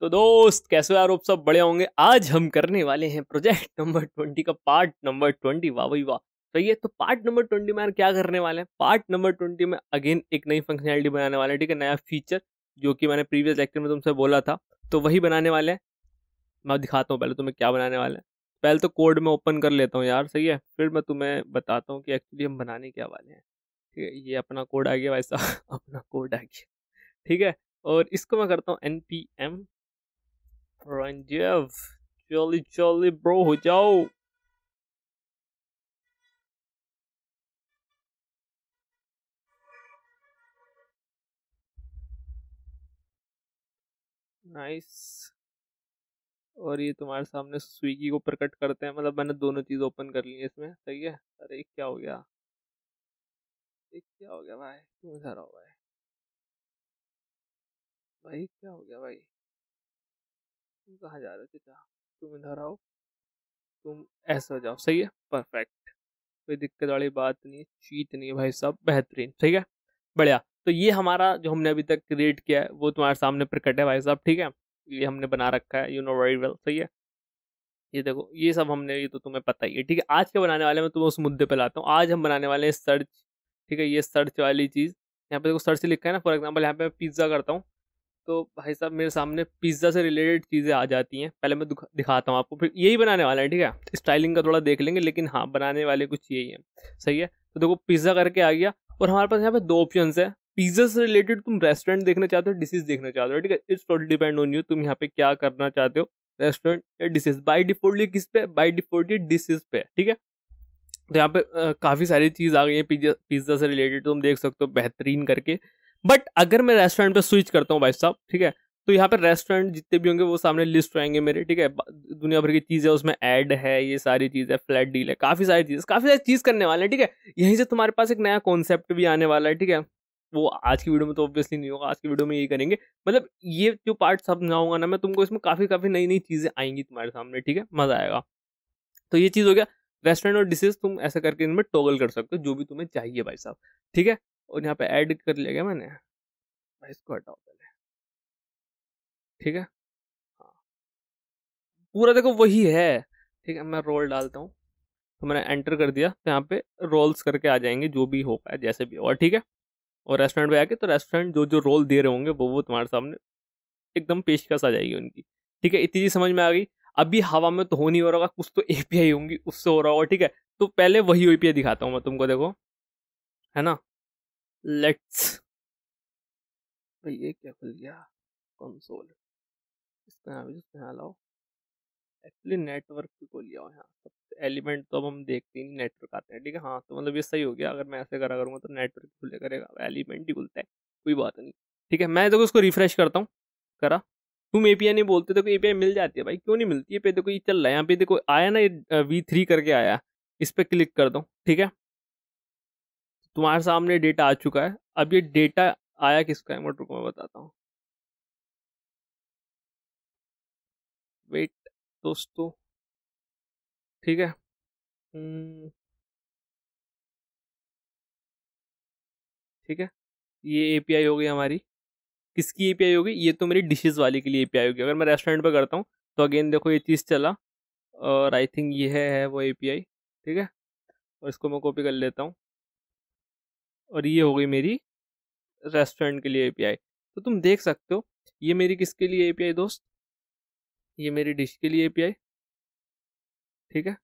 तो दोस्त कैसे हो यार, आप सब बड़े होंगे। आज हम करने वाले हैं प्रोजेक्ट नंबर 20 का पार्ट नंबर 20। वाह भाई वाह। तो ये तो पार्ट नंबर 20 में यार क्या करने वाले हैं, पार्ट नंबर 20 में अगेन एक नई फंक्शनैलिटी बनाने वाले हैं। ठीक है, नया फीचर जो कि मैंने प्रीवियस लेक्चर में तुमसे बोला था, तो वही बनाने वाले हैं। मैं दिखाता हूँ पहले तुम्हें क्या बनाने वाले हैं। पहले तो कोड में ओपन कर लेता हूँ यार, सही है, फिर मैं तुम्हें बताता हूँ कि एक्चुअली हम बनाने क्या वाले हैं। ठीक है, ये अपना कोड आ गया वैसा अपना कोड आ गया। ठीक है, और इसको मैं करता हूँ npm रंजीव। जल्दी जल्दी ब्रो हो जाओ। नाइस। और ये तुम्हारे सामने स्विगी को प्रकट करते हैं, मतलब मैंने दोनों चीज ओपन कर ली है इसमें, सही है। अरे क्या हो गया, ये क्या हो गया भाई, क्यों इधर आओ भाई, भाई क्या हो गया भाई, तुम कहाँ जा रहे हो चाचा, तुम इधर आओ, तुम ऐसे हो जाओ, सही है, परफेक्ट। कोई दिक्कत वाली बात नहीं, चीट नहीं है भाई साहब, बेहतरीन, ठीक है, बढ़िया। तो ये हमारा जो हमने अभी तक क्रिएट किया है वो तुम्हारे सामने प्रकट है भाई साहब, ठीक है। ये हमने बना रखा है, यू नो वेरी वेल, सही है। ये देखो ये सब हमने, ये तो तुम्हें पता ही है, ठीक है। आज क्या बनाने वाले हैं, मैं तुम्हें उस मुद्दे पे लाता हूँ। आज हम बनाने वाले हैं सर्च, ठीक है, ये सर्च वाली चीज़। यहाँ पे देखो सर्च लिखा है ना, फॉर एग्जाम्पल यहाँ पे मैं पिज्ज़ा करता हूँ, तो भाई साहब मेरे सामने पिज्ज़ा से रिलेटेड चीज़ें आ जाती हैं। पहले मैं दिखाता हूँ आपको, फिर यही बनाने वाला है, ठीक है। स्टाइलिंग का थोड़ा देख लेंगे, लेकिन हाँ बनाने वाले कुछ यही है, सही है। तो देखो पिज्ज़ा करके आ गया, और हमारे पास यहाँ पे दो ऑप्शन है। पिज्ज़ा से रिलेटेड तुम रेस्टोरेंट देखना चाहते हो, डिशेज देखना चाहते हो, ठीक है। It's totally depend on you, तुम यहाँ पे क्या करना चाहते हो, रेस्टोरेंट या डिशेज। बाय डिफॉल्ट ये किस पे, बाय डिफॉल्ट ये डिशेज पे, ठीक है। तो यहाँ पे काफ़ी सारी चीज़ आ गई है पिज्ज़ा पिज्ज़ा से रिलेटेड, तुम देख सकते हो बेहतरीन करके। बट अगर मैं रेस्टोरेंट पे स्विच करता हूँ भाई साहब, ठीक है, तो यहाँ पे रेस्टोरेंट जितने भी होंगे वो सामने लिस्ट आएंगे मेरे, ठीक है। दुनिया भर की चीज़ है उसमें, ऐड है, ये सारी चीज़ है, फ्लैट डील है, काफ़ी सारी चीज़ करने वाले हैं, ठीक है। यहीं से तुम्हारे पास एक नया कॉन्सेप्ट भी आने वाला है, ठीक है। वो आज की वीडियो में तो ऑब्वियसली नहीं होगा, आज की वीडियो में यही करेंगे। मतलब ये जो पार्ट समझाऊंगा ना मैं तुमको, इसमें काफ़ी काफ़ी नई नई चीज़ें आएंगी तुम्हारे सामने, ठीक है, मज़ा आएगा। तो ये चीज़ हो गया। रेस्टोरेंट और डिशेज तुम ऐसा करके इनमें टॉगल कर सकते हो जो भी तुम्हें चाहिए भाई साहब, ठीक है। और यहाँ पे ऐड कर लिया गया मैंने भाई, इसको हटाओ पहले, ठीक है। हाँ, पूरा देखो वही है, ठीक है। मैं रोल डालता हूँ, तो मैंने एंटर कर दिया, तो यहाँ पे रोल्स करके आ जाएंगे, जो भी होगा जैसे भी होगा, ठीक है। और रेस्टोरेंट पे आके तो रेस्टोरेंट जो जो रोल दे रहे होंगे वो तुम्हारे सामने एकदम पेशकश आ जाएगी उनकी, ठीक है। इतनी चीज समझ में आ गई। अभी हवा में तो हो नहीं हो रहा होगा, कुछ तो एपीआई होंगी उससे हो रहा होगा, ठीक है। तो पहले वही एपीआई दिखाता हूँ मैं तुमको, देखो, है ना। लेट्स, भाई ये क्या खुल गया, कंसोल, इसको यहाँ इसको यहाँ लाओ। एक्चुअली नेटवर्क को लिया हो यहाँ, सब एलिमेंट तो अब हम देखते ही नहीं, नेटवर्क आते हैं, ठीक है। हाँ तो मतलब ये सही हो गया, अगर मैं ऐसे करा करूँगा तो नेटवर्क खुले करेगा, एलिमेंट ही खुलता है, कोई बात नहीं, ठीक है। मैं देखो इसको रिफ्रेश करता हूँ, करा। तुम एपीआई नहीं बोलते, देखो एपीआई मिल जाती है भाई, क्यों नहीं मिलती है। पे देखो ये चल रहा है, यहाँ पे देखो आया ना, ये V3 करके आया, इस पर क्लिक कर दो, ठीक है। तुम्हारे सामने डेटा आ चुका है। अब ये डेटा आया किसका है, मोटर को मैं बताता हूँ, वेट दोस्तों, ठीक है। ठीक है, ये एपीआई हो गई हमारी। किसकी एपीआई होगी, ये तो मेरी डिशेस वाली के लिए एपीआई होगी। अगर मैं रेस्टोरेंट पे करता हूँ तो अगेन देखो ये चीज़ चला, और आई थिंक ये है वो एपीआई, ठीक है। और इसको मैं कॉपी कर लेता हूँ, और ये हो गई मेरी रेस्टोरेंट के लिए एपीआई। तो तुम देख सकते हो ये मेरी किसके लिए एपीआई दोस्त, ये मेरी डिश के लिए एपीआई, ठीक है।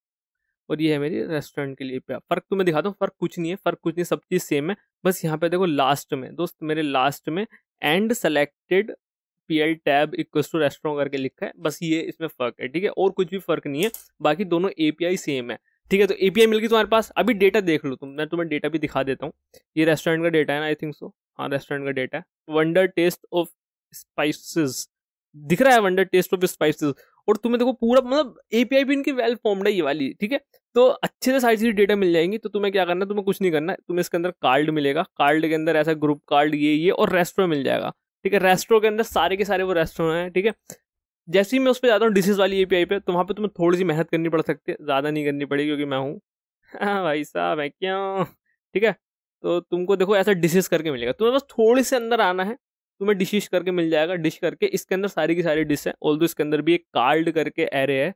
और ये है मेरी रेस्टोरेंट के लिए एपीआई। फर्क तो मैं दिखाता हूँ, फर्क कुछ नहीं है, फर्क कुछ नहीं, सब चीज़ सेम है। बस यहाँ पे देखो लास्ट में दोस्त, मेरे लास्ट में and selected PL tab equals to restaurant करके लिखा है, बस ये इसमें फर्क है, ठीक है। और कुछ भी फर्क नहीं है, बाकी दोनों एपीआई सेम है, ठीक है। तो एपीआई मिल गई तुम्हारे पास। अभी डेटा देख लो तुम, मैं तुम्हें डेटा भी दिखा देता हूँ। ये रेस्टोरेंट का डेटा है ना, आई थिंक सो, हाँ रेस्टोरेंट का डेटा है। वंडर टेस्ट ऑफ स्पाइसेस दिख रहा है, वंडर टेस्ट ऑफ स्पाइसेस। और तुम्हें देखो पूरा मतलब एपीआई भी इनकी वेल फॉर्म्ड है ये वाली, ठीक है। तो अच्छे से सारी चीज़ डेटा मिल जाएंगी। तो तुम्हें क्या करना है, तुम्हें कुछ नहीं करना है, तुम्हें इसके अंदर कार्ड मिलेगा, कार्ड के अंदर ऐसा ग्रुप कार्ड ये और रेस्टोरेंट मिल जाएगा, ठीक है। रेस्टोरेंट के अंदर सारे के सारे वो रेस्टोरेंट हैं, ठीक है। जैसे ही मैं उस पर जाता हूँ डिशेज वाली एपीआई पे, तो वहाँ पे तुम्हें थोड़ी सी मेहनत करनी पड़ सकती है, ज़्यादा नहीं करनी पड़ेगी क्योंकि मैं हूँ हाँ भाई साहब, मैं क्यों, ठीक है। तो तुमको देखो ऐसा डिशेज करके मिलेगा, तुम्हें बस थोड़ी से अंदर आना है, तुम्हें डिश करके मिल जाएगा, डिश करके इसके अंदर सारी की सारी डिश है। ऑल्दो इसके अंदर भी एक कार्ड करके एरे है,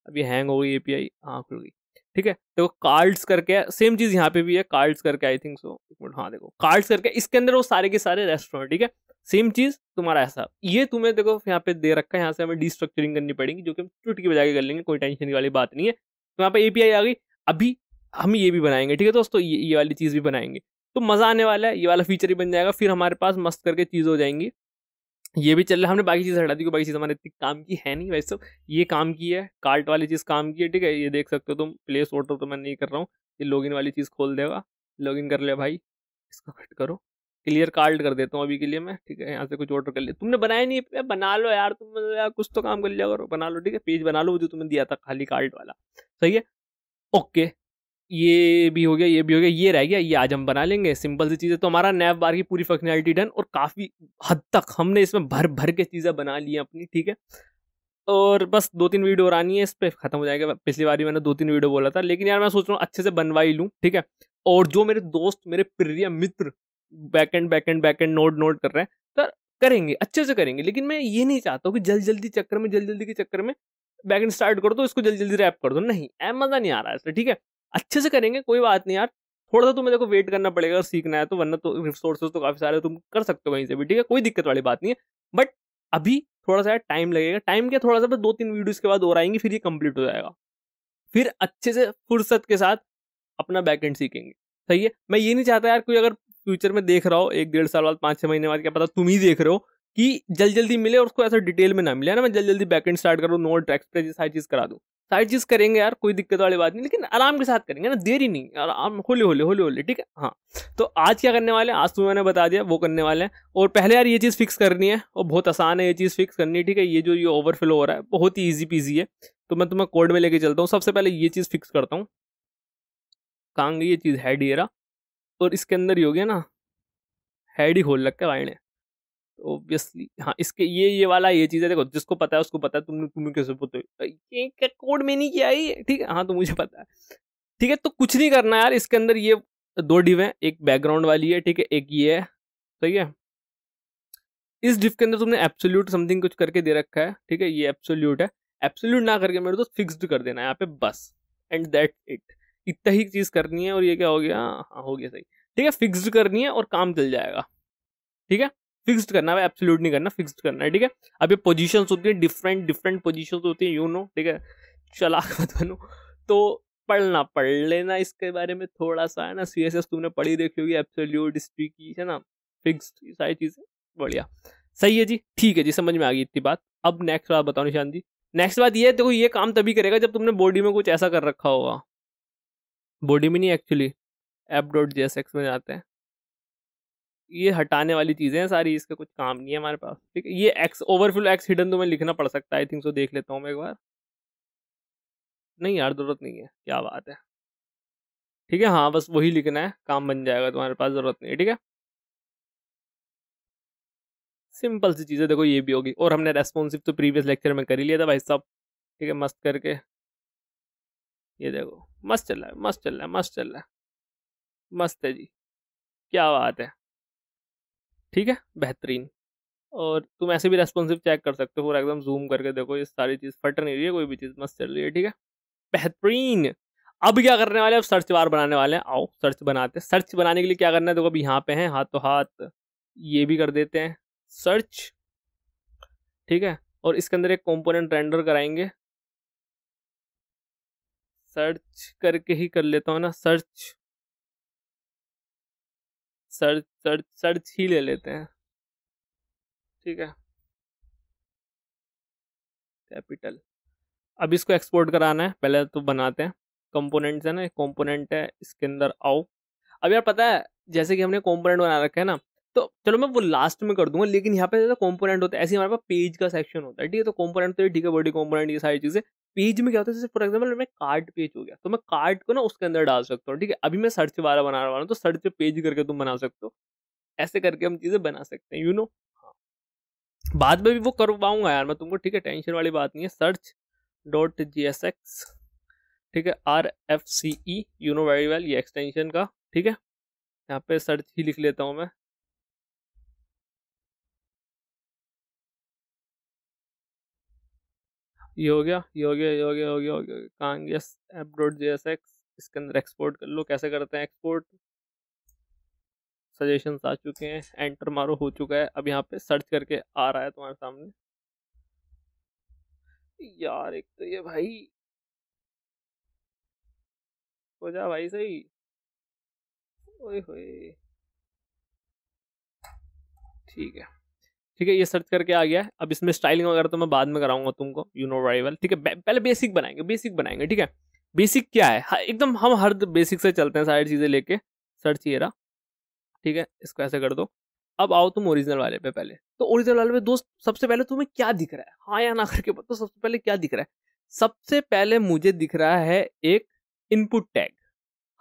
अभी हैंग हो गई एपीआई, हाँ खुल गई, ठीक है। देखो कार्ड्स करके सेम चीज यहाँ पे भी है, कार्ड्स करके आई थिंक सो, एक मिनट, हाँ देखो कार्ड्स करके इसके अंदर वो सारे के सारे रेस्टोरेंट, ठीक है। सेम चीज तुम्हारा ऐसा, ये तुम्हें देखो यहाँ पे दे रखा है, यहाँ से हमें डिस्ट्रक्चरिंग करनी पड़ेगी, जो कि हम चुटकी बजा के कर लेंगे, कोई टेंशन की वाली बात नहीं है। तो यहाँ पे एपीआई आ गई, अभी हम ये भी बनाएंगे, ठीक है दोस्तों, ये वाली चीज भी बनाएंगे, तो मजा आने वाला है, ये वाला फीचर ही बन जाएगा, फिर हमारे पास मस्त करके चीज हो जाएंगी। ये भी चल रहा है, हमने बाकी चीज़ हटा दी, बाकी चीज़ हमारे इतनी काम की है नहीं वैसे, ये काम की है, कार्ट वाली चीज़ काम की है, ठीक है। ये देख सकते हो तुम, प्लेस ऑर्डर तो मैं नहीं कर रहा हूँ, ये लॉगिन वाली चीज़ खोल देगा, लॉगिन कर ले भाई, इसको कट करो, क्लियर कार्ड कर देता हूँ अभी के लिए मैं, ठीक है। यहाँ से कुछ ऑर्डर कर लिया, तुमने बनाया नहीं, बना लो यार तुम, यार कुछ तो काम कर लिया करो, बना लो, ठीक है, पेज बना लो जो तुमने दिया था खाली कार्ड वाला, सही है, ओके। ये भी हो गया, ये भी हो गया, ये रह गया, ये आज हम बना लेंगे, सिंपल सी चीज़ है। तो हमारा नैव बार की पूरी फंक्शनैलिटी डन, और काफ़ी हद तक हमने इसमें भर भर के चीज़ें बना ली हैं अपनी, ठीक है। और बस 2-3 वीडियो और आनी है, इस पर खत्म हो जाएगा। पिछली बार मैंने 2-3 वीडियो बोला था, लेकिन यार मैं सोच रहा हूँ अच्छे से बनवा ही लूँ, ठीक है। और जो मेरे दोस्त, मेरे प्रिय मित्र बैक एंड नोड कर रहे हैं, तो करेंगे, अच्छे से करेंगे, लेकिन मैं ये नहीं चाहता हूँ कि जल्दी जल्दी के चक्कर में बैक एंड स्टार्ट कर दो, इसको जल्दी रैप कर दो, नहीं, मजा नहीं आ रहा है इससे, ठीक है। अच्छे से करेंगे, कोई बात नहीं यार, थोड़ा सा तुम्हें देखो वेट करना पड़ेगा अगर सीखना है तो, वरना तो रिसोर्सेज तो काफी सारे तुम कर सकते हो कहीं से भी, ठीक है, कोई दिक्कत वाली बात नहीं है। बट अभी थोड़ा सा टाइम लगेगा, टाइम क्या, थोड़ा सा 2-3 वीडियोस के बाद और आएंगी, फिर ये कंप्लीट हो जाएगा, फिर अच्छे से फुर्सत के साथ अपना बैकएंड सीखेंगे, सही है। मैं ये नहीं चाहता यार कोई अगर फ्यूचर में देख रहा हो 1-1.5 साल बाद, 5-6 महीने बाद, क्या पता तुम ही देख रहे हो कि जल्दी मिले और उसको ऐसा डिटेल में ना मिले ना, मैं जल्दी बैकएंड स्टार्ट करूँ, नोट एक्सप्रेस सारी चीज करा दूँ, सारी चीज करेंगे यार, कोई दिक्कत वाली बात नहीं, लेकिन आराम के साथ करेंगे ना, देरी नहीं, आराम, होले होले, ठीक है। हाँ, तो आज क्या करने वाले हैं, आज तुम्हें मैंने बता दिया वो करने वाले हैं। और पहले यार ये चीज़ फिक्स करनी है, और बहुत आसान है ये चीज़ फिक्स करनी, ठीक है। ये जो ये ओवरफ्लो हो रहा है बहुत ही ईजी पीजी है, तो मैं तुम्हें कोड में लेके चलता हूँ। सबसे पहले ये चीज़ फिक्स करता हूँ, कहाँ गई ये चीज़, हेड ये रहा, और इसके अंदर ही हो गया ना, हेड ही खोल रखा है भाई ने, ऑब्वियसली। हाँ, इसके ये वाला ये चीज़ है, देखो जिसको पता है उसको पता है, तुम्हें कैसे पता है, ये कोड में नहीं किया है, ठीक है, हाँ तो मुझे पता है, ठीक है। तो कुछ नहीं करना यार, इसके अंदर ये 2 डिव है, एक बैकग्राउंड वाली है, ठीक है, एक ये है, सही है। इस डिव के अंदर तुमने एब्सोल्यूट समथिंग कुछ करके दे रखा है, ठीक है, ये एब्सोल्यूट है, एब्सोल्यूट ना करके मेरे दोस्त फिक्स्ड कर देना यहाँ पे बस, एंड दैट इट, इतना ही चीज़ करनी है। और ये क्या हो गया, हाँ हो गया सही, ठीक है, फिक्स्ड करनी है और काम चल जाएगा, ठीक है। फिक्स्ड करना है, एब्सोल्यूट नहीं करना, फिक्स्ड करना है, ठीक है। अब ये पोजीशंस होती है, डिफरेंट पोजीशंस होती है, यू नो, ठीक है, चालाक मत बनो। तो पढ़ लेना इसके बारे में थोड़ा सा, है ना, सीएसएस तुमने पढ़ी देखी होगी, एब्सोल्यूट, स्ट्रिकी, है ना, फिक्स्ड, सारी चीजें बढ़िया, सही है जी, ठीक है जी, समझ में आ गई इतनी बात। अब नेक्स्ट बात बताओ निशान जी, नेक्स्ट बात ये, देखो ये काम तभी करेगा जब तुमने बॉडी में कुछ ऐसा कर रखा होगा, बॉडी में नहीं एक्चुअली, app.jsx में जाते हैं, ये हटाने वाली चीजें हैं सारी, इसका कुछ काम नहीं है हमारे पास, ठीक है। ये एक्स ओवरफ्लो एक्स हिडन तो मैं लिखना पड़ सकता है, आई थिंक सो, देख लेता हूँ मैं एक बार, नहीं यार जरूरत नहीं है, क्या बात है, ठीक है, हाँ बस वही लिखना है, काम बन जाएगा, तुम्हारे पास जरूरत नहीं है, ठीक है। सिंपल सी चीज़ें, देखो ये भी होगी, और हमने रेस्पॉन्सिव तो प्रीवियस लेक्चर में कर ही लिया था भाई साहब, ठीक है, मस्त करके, ये देखो मस्त चल रहा है, मस्त चल रहा है, मस्त चल रहा है, मस्त है जी, क्या बात है, ठीक है, बेहतरीन। और तुम ऐसे भी रेस्पॉन्सिव चेक कर सकते हो, पूरा एकदम जूम करके देखो, ये सारी चीज़ फट नहीं रही है, कोई भी चीज़ मस्त चल रही है, ठीक है, बेहतरीन। अब क्या करने वाले हैं, अब सर्च बार बनाने वाले हैं, आओ सर्च बनाते हैं। सर्च बनाने के लिए क्या करना है, देखो अभी यहाँ पे हैं, हाथ तो हाथ, ये भी कर देते हैं सर्च, ठीक है। और इसके अंदर एक कंपोनेंट रेंडर कराएंगे, सर्च करके ही कर लेता हूँ ना, सर्च सर्च सर्च सर्च ही ले लेते हैं, ठीक है, कैपिटल। अब इसको एक्सपोर्ट कराना है, पहले तो बनाते हैं कंपोनेंट्स, है ना, एक कंपोनेंट है, इसके अंदर आओ। अब यार पता है, जैसे कि हमने कंपोनेंट बना रखा है ना, तो चलो मैं वो लास्ट में कर दूंगा, लेकिन यहाँ पे जैसे कंपोनेंट होता है, ऐसे हमारे पास पेज का सेक्शन होता है, ठीक है। तो कंपोनेंट तो ठीक है, बॉडी कंपोनेंट, ये सारी चीजें। पेज में क्या होता है, जैसे फॉर एग्जाम्पल मैं कार्ड पेज हो गया, तो मैं कार्ड को ना उसके अंदर डाल सकता हूँ, ठीक है। अभी मैं सर्च वाला बना रहा हूँ, तो सर्च पे पेज करके तुम बना सकते हो, ऐसे करके हम चीजें बना सकते हैं, यू नो। बाद में भी वो करवाऊंगा यार मैं तुमको, ठीक है, टेंशन वाली बात नहीं है। Search dot G S x, ठीक है, RFCE, you know very well, ये एक्सटेंशन का, ठीक है। यहाँ पे सर्च ही लिख लेता हूँ मैं, ये हो गया, ये हो गया, ये हो गया, हो गया, हो गया, कहाँ गया? app.jsx, इसके अंदर एक्सपोर्ट कर लो। कैसे करते हैं एक्सपोर्ट? सजेशंस आ चुके हैं, एंटर मारो, हो चुका है। अब यहाँ पे सर्च करके आ रहा है तुम्हारे सामने। यार एक तो ये भाई, हो जा भाई सही। ओए होए, ठीक है, ठीक है, ये सर्च करके आ गया है। अब इसमें स्टाइलिंग वगैरह तो मैं बाद में कराऊंगा तुमको, यू नो वेरी वेल, ठीक है। पहले बेसिक बनाएंगे, बेसिक बनाएंगे, ठीक है। बेसिक क्या है? एकदम हम हर बेसिक से चलते हैं, सारी चीजें लेके। सर्च ये रहा, ठीक है, इसको ऐसे कर दो। अब आओ तुम ओरिजिनल वाले पे। पहले तो ओरिजिनल वाले पे दोस्त, सबसे पहले तुम्हें क्या दिख रहा है? हाँ या ना करके बताओ, सबसे पहले क्या दिख रहा है? सबसे पहले मुझे दिख रहा है एक इनपुट टैग।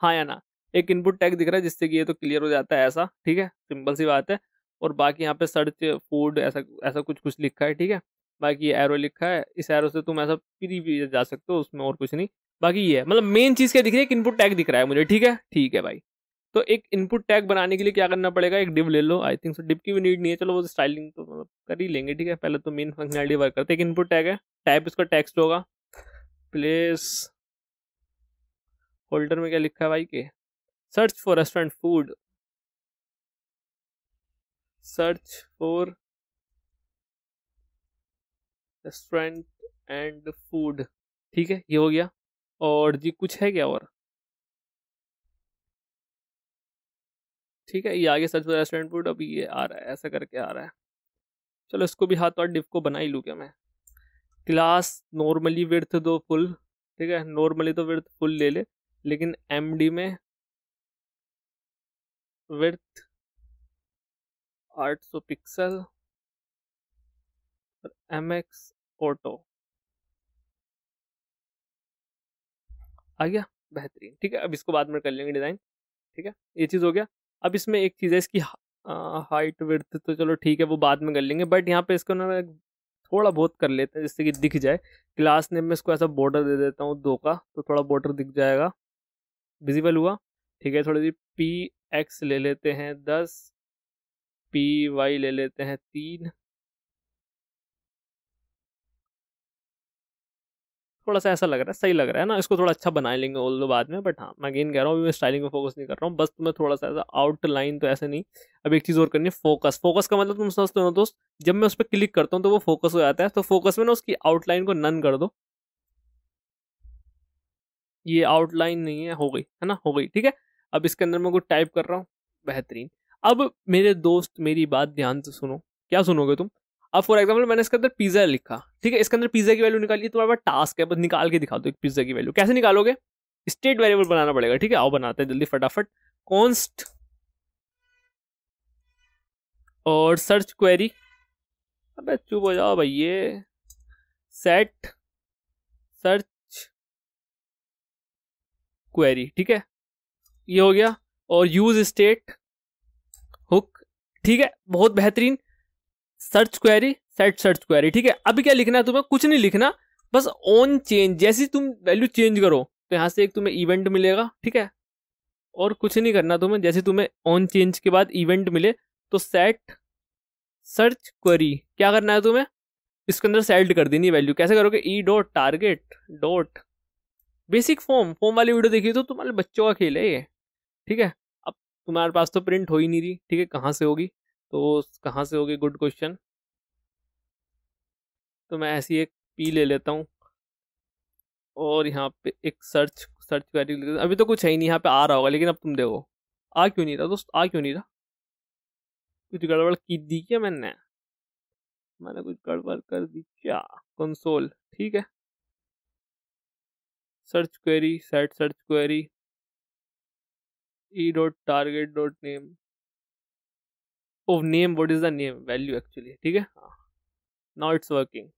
हाँ या ना? एक इनपुट टैग दिख रहा है, जिससे कि ये तो क्लियर हो जाता है, ऐसा, ठीक है, सिंपल सी बात है। और बाकी यहाँ पे सर्च फूड ऐसा ऐसा कुछ कुछ लिखा है, ठीक है। बाकी एरो लिखा है, इस एरो से तुम ऐसा फ्री भी जा सकते हो, उसमें और कुछ नहीं। बाकी ये है, मतलब मेन चीज क्या दिख रही है? एक इनपुट टैग दिख रहा है मुझे, ठीक है, ठीक है भाई। तो एक इनपुट टैग बनाने के लिए क्या करना पड़ेगा? एक डिव ले लो। आई थिंक सो डिव की भी नीड नहीं है, चलो वो स्टाइलिंग तो मतलब कर ही लेंगे, ठीक है। पहले तो मेन फंक्शनलिटी वर्क करते हैं। एक इनपुट टैग है, टाइप इसका टेक्स्ट होगा। प्लेस होल्डर में क्या लिखा है भाई के? Search for restaurant food, search for restaurant and food, ठीक है, ये हो गया। और जी कुछ है क्या और? ठीक है, ये आगे सर्च फॉर रेस्टोरेंट फूड, अभी ये आ रहा है, ऐसा करके आ रहा है। चलो इसको भी हाथ और डिव को बना ही लूँ क्या मैं? क्लास नॉर्मली विड्थ दो फुल, ठीक है, नॉर्मली तो विड्थ फुल ले ले, लेकिन एमडी में विड्थ 800 पिक्सल, और एमएक्स ऑटो आ गया, बेहतरीन, ठीक है। अब इसको बाद में कर लेंगे डिजाइन, ठीक है, ये चीज हो गया। अब इसमें एक चीज है, इसकी हाइट विड्थ तो चलो ठीक है, वो बाद में कर लेंगे, बट यहाँ पे इसको ना मैं थोड़ा बहुत कर लेते हैं, जिससे कि दिख जाए। क्लास नेम में इसको ऐसा बॉर्डर दे देता हूँ 2 का, तो थोड़ा बॉर्डर दिख जाएगा, विजिबल हुआ, ठीक है। थोड़ी सी पी एक्स ले लेते हैं 10, पी वाई ले लेते हैं 3, थोड़ा सा ऐसा लग रहा है, सही लग रहा है ना? इसको थोड़ा अच्छा बना लेंगे ऑल दो बाद में, बट हाँ मैं अगेन कह रहा हूँ, मैं स्टाइलिंग पे फोकस नहीं कर रहा हूँ, बस तुम्हें थोड़ा सा ऐसा आउटलाइन, तो ऐसे नहीं। अब एक चीज और करनी है, फोकस। फोकस का मतलब तुम समझते हो दोस्त, जब मैं उस पर क्लिक करता हूँ तो वो फोकस हो जाता है, तो फोकस में ना उसकी आउटलाइन को नन कर दो। ये आउटलाइन नहीं है, हो गई है ना? हो गई, ठीक है। अब इसके अंदर मैं कुछ टाइप कर रहा हूँ, बेहतरीन। अब मेरे दोस्त मेरी बात ध्यान से सुनो। क्या सुनोगे तुम? अब फॉर एग्जाम्पल मैंने इसके अंदर पिज्जा लिखा, ठीक है, इसके अंदर पिज्जा की वैल्यू निकालिए, तुम्हारे पास टास्क है, बस निकाल के दिखा दो एक पिज्जा की वैल्यू। कैसे निकालोगे? स्टेट वेरिएबल बनाना पड़ेगा, ठीक है, आओ बनाते हैं जल्दी फटाफट। कॉन्स्ट और सर्च क्वेरी, अबे चुप हो जाओ भाई, ये सेट सर्च क्वेरी, ठीक है, ये हो गया। और यूज स्टेट हुक, ठीक है, बहुत बेहतरीन। Search query, set search query, ठीक है। अभी क्या लिखना है तुम्हें? कुछ नहीं लिखना, बस ऑन चेंज, जैसे तुम वैल्यू चेंज करो तो यहां से एक तुम्हें इवेंट मिलेगा, ठीक है। और कुछ नहीं करना तुम्हें, जैसे तुम्हें ऑन चेंज के बाद इवेंट मिले तो सेट सर्च क्वेरी, क्या करना है तुम्हें? इसके अंदर सेट कर देनी वैल्यू। कैसे करोगे? ई dot target dot basic form. Form वाली वीडियो देखी तो तुम्हारे बच्चों का खेल है ये, ठीक है। अब तुम्हारे पास तो प्रिंट हो ही नहीं रही, ठीक है, कहाँ से होगी? तो कहाँ से होगी, गुड क्वेश्चन। तो मैं ऐसी एक पी ले लेता हूँ, और यहाँ पे एक सर्च सर्च क्वेरी लिख देता हूं। अभी तो कुछ है ही नहीं, यहाँ पे आ रहा होगा, लेकिन अब तुम देखो आ क्यों नहीं रहा दोस्त, आ क्यों नहीं रहा? कुछ गड़बड़ की दी क्या मैंने? मैंने कुछ गड़बड़ कर दी क्या? कंसोल, ठीक है, search query, set search query, E dot target dot name, O name, what is the name value actually, ठीक है, हाँ, नाउ इट्स वर्किंग,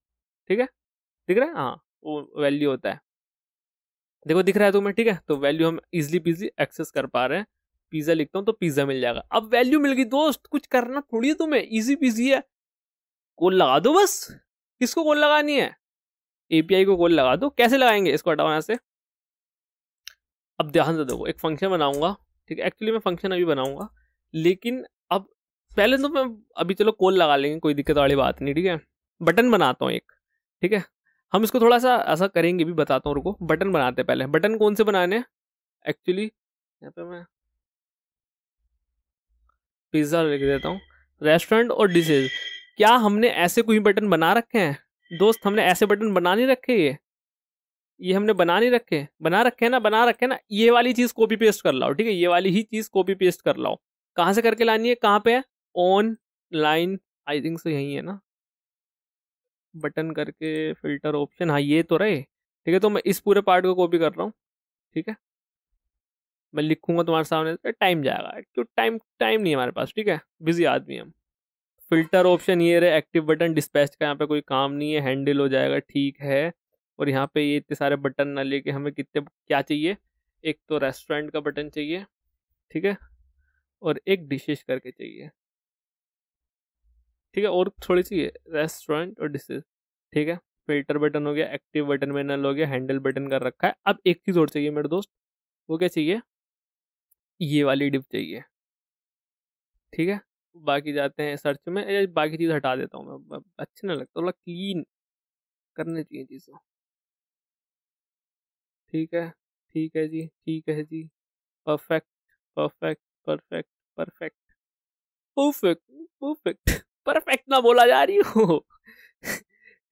ठीक है, दिख रहा है, हाँ, वो वैल्यू होता है, देखो दिख रहा है तुम्हें, ठीक है। तो वैल्यू हम इजिली पीजी एक्सेस कर पा रहे हैं। पिज्जा लिखता हूँ तो पिज्जा मिल जाएगा। अब वैल्यू मिल गई दोस्त, कुछ करना थोड़ी है तुम्हें, इजी पीजी है, कॉल लगा दो बस। किसको कॉल लगानी है? एपीआई को कॉल लगा दो। कैसे लगाएंगे? इसको हटाओ यहाँ से। अब ध्यान से देखो, एक फंक्शन बनाऊंगा, ठीक है, एक्चुअली मैं फंक्शन अभी बनाऊंगा, लेकिन अब पहले तो मैं, अभी चलो कॉल लगा लेंगे, कोई दिक्कत वाली बात नहीं, ठीक है। बटन बनाता हूँ एक, ठीक है, हम इसको थोड़ा सा ऐसा करेंगे भी, बताता हूँ, रुको। बटन बनाते हैं पहले। बटन कौन से बनाने हैं एक्चुअली, यहाँ पे मैं पिज्ज़ा लिख देता हूँ। रेस्टोरेंट और डिशेज, क्या हमने ऐसे कोई बटन बना रखे हैं दोस्त? हमने ऐसे बटन बना नहीं रखे। ये हमने बना नहीं रखे, बना रखे हैं ना, बना रखे हैं ना। ये वाली चीज कॉपी पेस्ट कर लाओ, ठीक है? ये वाली ही चीज कॉपी पेस्ट कर लाओ। कहाँ से करके लानी है, कहाँ पे है? ऑनलाइन, आई थिंक से यही है ना। बटन करके फिल्टर ऑप्शन, हाँ ये तो रहे, ठीक है। तो मैं इस पूरे पार्ट को कॉपी कर रहा हूँ, ठीक है। मैं लिखूंगा तुम्हारे सामने, टाइम जाएगा क्यों, टाइम टाइम नहीं है हमारे पास, ठीक है, बिजी आदमी हम। फिल्टर ऑप्शन ये रहे, एक्टिव बटन डिस्पैच का यहाँ पे कोई काम नहीं है, हैंडल हो जाएगा, ठीक है। और यहाँ पे ये इतने सारे बटन ना लेके हमें कितने क्या चाहिए, एक तो रेस्टोरेंट का बटन चाहिए, ठीक है, और एक डिशेज करके चाहिए, ठीक है, और थोड़ी चाहिए, रेस्टोरेंट और डिशेज, ठीक है। फिल्टर बटन हो गया, एक्टिव बटन में नल हो गया, हैंडल बटन कर रखा है। अब एक चीज़ और चाहिए मेरे दोस्त, वो क्या चाहिए, ये वाली डिप चाहिए, ठीक है। बाकी जाते हैं सर्च में, बाकी चीज़ हटा देता हूँ मैं, अच्छे ना लगता, थोड़ा क्लीन करने चाहिए चीज़ें, ठीक है, ठीक है जी, ठीक है जी। Perfect, perfect, perfect, perfect, perfect, perfect, perfect ना बोला जा रही हो।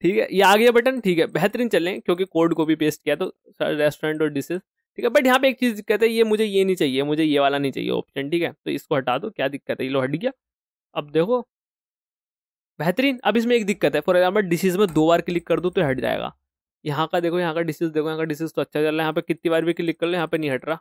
ठीक है, ये आ गया बटन, ठीक है, बेहतरीन चलें, क्योंकि कोड को भी पेस्ट किया तो रेस्टोरेंट और डिशेज, ठीक है। बट यहाँ पे एक चीज दिक्कत है, ये मुझे ये नहीं चाहिए, मुझे ये वाला नहीं चाहिए ऑप्शन, ठीक है। तो इसको हटा दो, क्या दिक्कत है, ये लो हट गया। अब देखो बेहतरीन। अब इसमें एक दिक्कत है, फॉर एग्जाम्पल डिशेज में 2 बार क्लिक कर दो तो हट जाएगा। यहाँ का देखो, यहाँ का डिशेज देखो, यहाँ का डिशेज तो अच्छा चल रहा है, यहाँ पे कितनी बार भी क्लिक कर लो यहाँ पे नहीं हट रहा।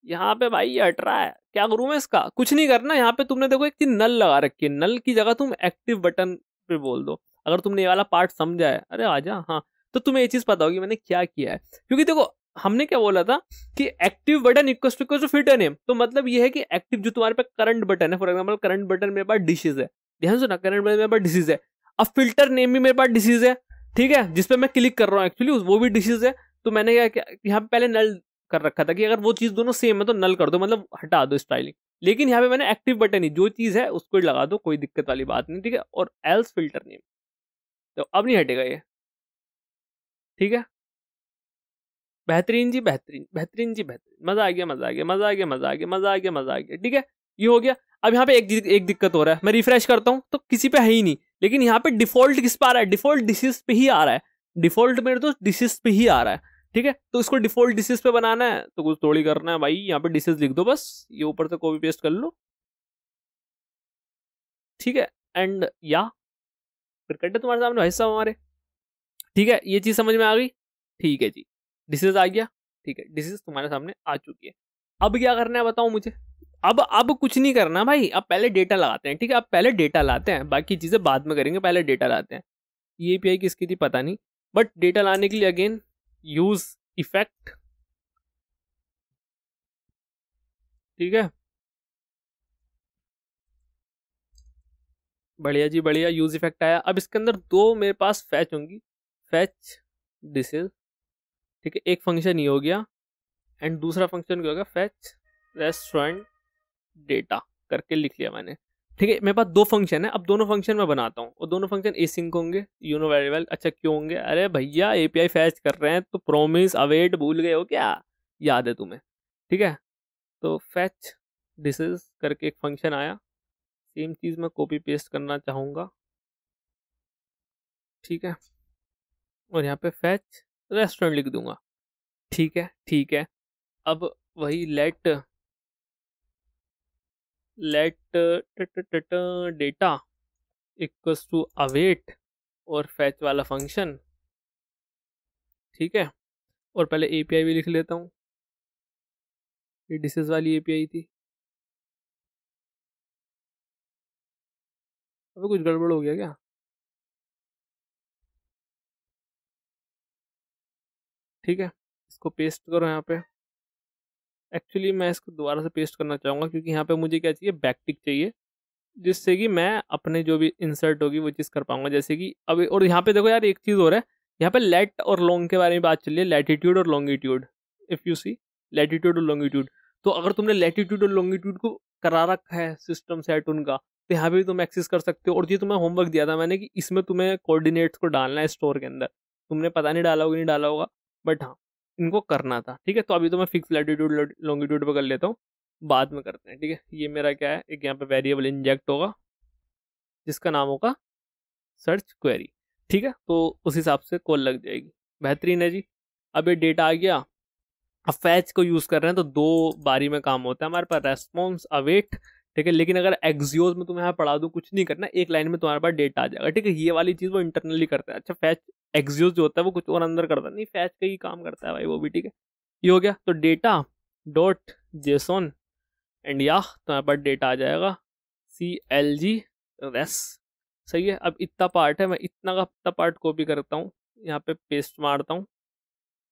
यहाँ पे भाई ये हट रहा है, क्या करूं मैं इसका, कुछ नहीं करना। यहाँ पे तुमने देखो एक चीज नल लगा रखी है, नल की जगह तुम एक्टिव बटन पे बोल दो। अगर तुमने ये वाला पार्ट समझा है, अरे आजा, हाँ, तो तुम्हें ये चीज पता होगी मैंने क्या किया है। क्योंकि देखो हमने क्या बोला था कि active button equal to filter name, तो मतलब ये है कि एक्टिव जो तुम्हारे पास करंट बटन है, फॉर एग्जाम्पल करंट बटन मेरे पास डिशेज है, ध्यान से ना, करंट बटन मेरे पास डिशेज है। अब फिल्टर नेम भी मेरे पास डिशेज है, ठीक है, जिसपे मैं क्लिक कर रहा हूँ एक्चुअली वो भी डिशेज है। तो मैंने क्या यहाँ पे पहले नल कर रखा था कि अगर वो चीज दोनों सेम है तो नल कर दो, मतलब हटा दो स्टाइलिंग। लेकिन यहाँ पे मैंने एक्टिव बटन ही जो चीज है उसको ही लगा दो, कोई दिक्कत वाली बात नहीं, ठीक है। और एल्स फिल्टर नेम, तो अब नहीं हटेगा ये, ठीक है। बेहतरीन जी, बेहतरीन, बेहतरीन जी, बेहतरीन, मजा आ गया, मजा आ गया, मजा आ गया, मजा आ गया, मजा आ गया, मजा आ गया, ठीक है। ये हो गया। अब यहाँ पे एक दिक्कत हो रहा है, मैं रिफ्रेश करता हूँ तो किसी पे है ही नहीं, लेकिन यहाँ पे डिफॉल्ट किस पे आ रहा है, डिफॉल्ट डिशेज पे ही आ रहा है, डिफॉल्ट मेरे तो डिशेज पे ही आ रहा है, ठीक है। तो इसको डिफॉल्ट डिशेज पे बनाना है तो कुछ थोड़ी करना है भाई, यहाँ पे डिशेज लिख दो बस, ये ऊपर से कॉपी पेस्ट कर लो, ठीक है। एंड या फिर कटे तुम्हारे सामने भाई साहब हमारे, ठीक है, ये चीज समझ में आ गई, ठीक है जी। डिसीज आ गया, ठीक है, डिसीज तुम्हारे सामने आ चुकी है। अब क्या करना है बताओ मुझे। अब कुछ नहीं करना भाई, अब पहले डेटा लगाते हैं, ठीक है। अब पहले डेटा लाते हैं, बाकी चीजें बाद में करेंगे, पहले डेटा लाते हैं। ये एपीआई किसकी थी पता नहीं, बट डेटा लाने के लिए अगेन यूज इफेक्ट, ठीक है, बढ़िया जी बढ़िया, यूज इफेक्ट आया। अब इसके अंदर दो मेरे पास फैच होंगी, फैच डिसेज, ठीक है, एक फंक्शन ये हो गया, एंड दूसरा फंक्शन क्या होगा, फैच रेस्टोरेंट डेटा करके लिख लिया मैंने, ठीक है। मेरे पास दो फंक्शन है, अब दोनों फंक्शन मैं बनाता हूँ, और दोनों फंक्शन एसिंक होंगे, यू नो वेरी वेल। अच्छा क्यों होंगे, अरे भैया एपीआई फैच कर रहे हैं तो प्रोमिस अवेट भूल गए हो क्या, याद है तुम्हें, ठीक है। तो फैच डिसेज करके एक फंक्शन आया, सेम चीज़ मैं कॉपी पेस्ट करना चाहूँगा, ठीक है, और यहाँ पे फैच रेस्टोरेंट लिख दूंगा, ठीक है, ठीक है। अब वही let data equals to await और फैच वाला फंक्शन, ठीक है। और पहले एपीआई भी लिख लेता हूँ, ये डिसेज वाली एपीआई थी। अबे कुछ गड़बड़ हो गया क्या, ठीक है, इसको पेस्ट करो यहाँ पे। एक्चुअली मैं इसको दोबारा से पेस्ट करना चाहूँगा, क्योंकि यहाँ पे मुझे क्या चाहिए, बैकटिक चाहिए, जिससे कि मैं अपने जो भी इंसर्ट होगी वो चीज़ कर पाऊंगा, जैसे कि अब। और यहाँ पे देखो यार एक चीज़ हो रहा है, यहाँ पे लेट और लॉन्ग के बारे में बात चल रही है, लैटिट्यूड और longitude, if you see, latitude और लॉन्गिट्यूड। तो अगर तुमने लैटिट्यूड और लॉन्गिट्यूड को करा रखा है सिस्टम सेट उनका, तो यहाँ पे भी तुम एक्सेस कर सकते हो। और ये तुम्हें होमवर्क दिया था मैंने कि इसमें तुम्हें कोऑर्डिनेट्स को डालना है स्टोर के अंदर, तुमने पता नहीं डाला होगा नहीं डाला होगा, बट हाँ इनको करना था, ठीक है। तो अभी तो मैं फिक्स लैटिट्यूड लॉन्गिट्यूड पे कर लेता हूँ, बाद में करते हैं, ठीक है। ये मेरा क्या है, एक यहाँ पे वेरिएबल इंजेक्ट होगा जिसका नाम होगा सर्च क्वेरी, ठीक है। तो उस हिसाब से कॉल लग जाएगी। बेहतरीन है जी। अब ये डेटा आ गया। अब फैच को यूज कर रहे हैं तो दो बारी में काम होता है हमारे पास, रेस्पॉन्स अवेट, ठीक है। लेकिन अगर एक्सियोस में तुम्हें यहाँ पढ़ा दूं, कुछ नहीं करना, एक लाइन में तुम्हारे पास डेटा आ जाएगा, ठीक है। ये वाली चीज वो इंटरनली करता है। अच्छा फैच एक्सियोस जो होता है वो कुछ और अंदर करता नहीं, फैच का ही काम करता है भाई वो भी, ठीक है। ये हो गया। तो डेटा डॉट जेसॉन एंड या तुम्हारे पास डेटा आ जाएगा CLG रेस। सही है। अब इतना पार्ट है, मैं इतना का इतना पार्ट कॉपी करता हूँ, यहाँ पे पेस्ट मारता हूँ,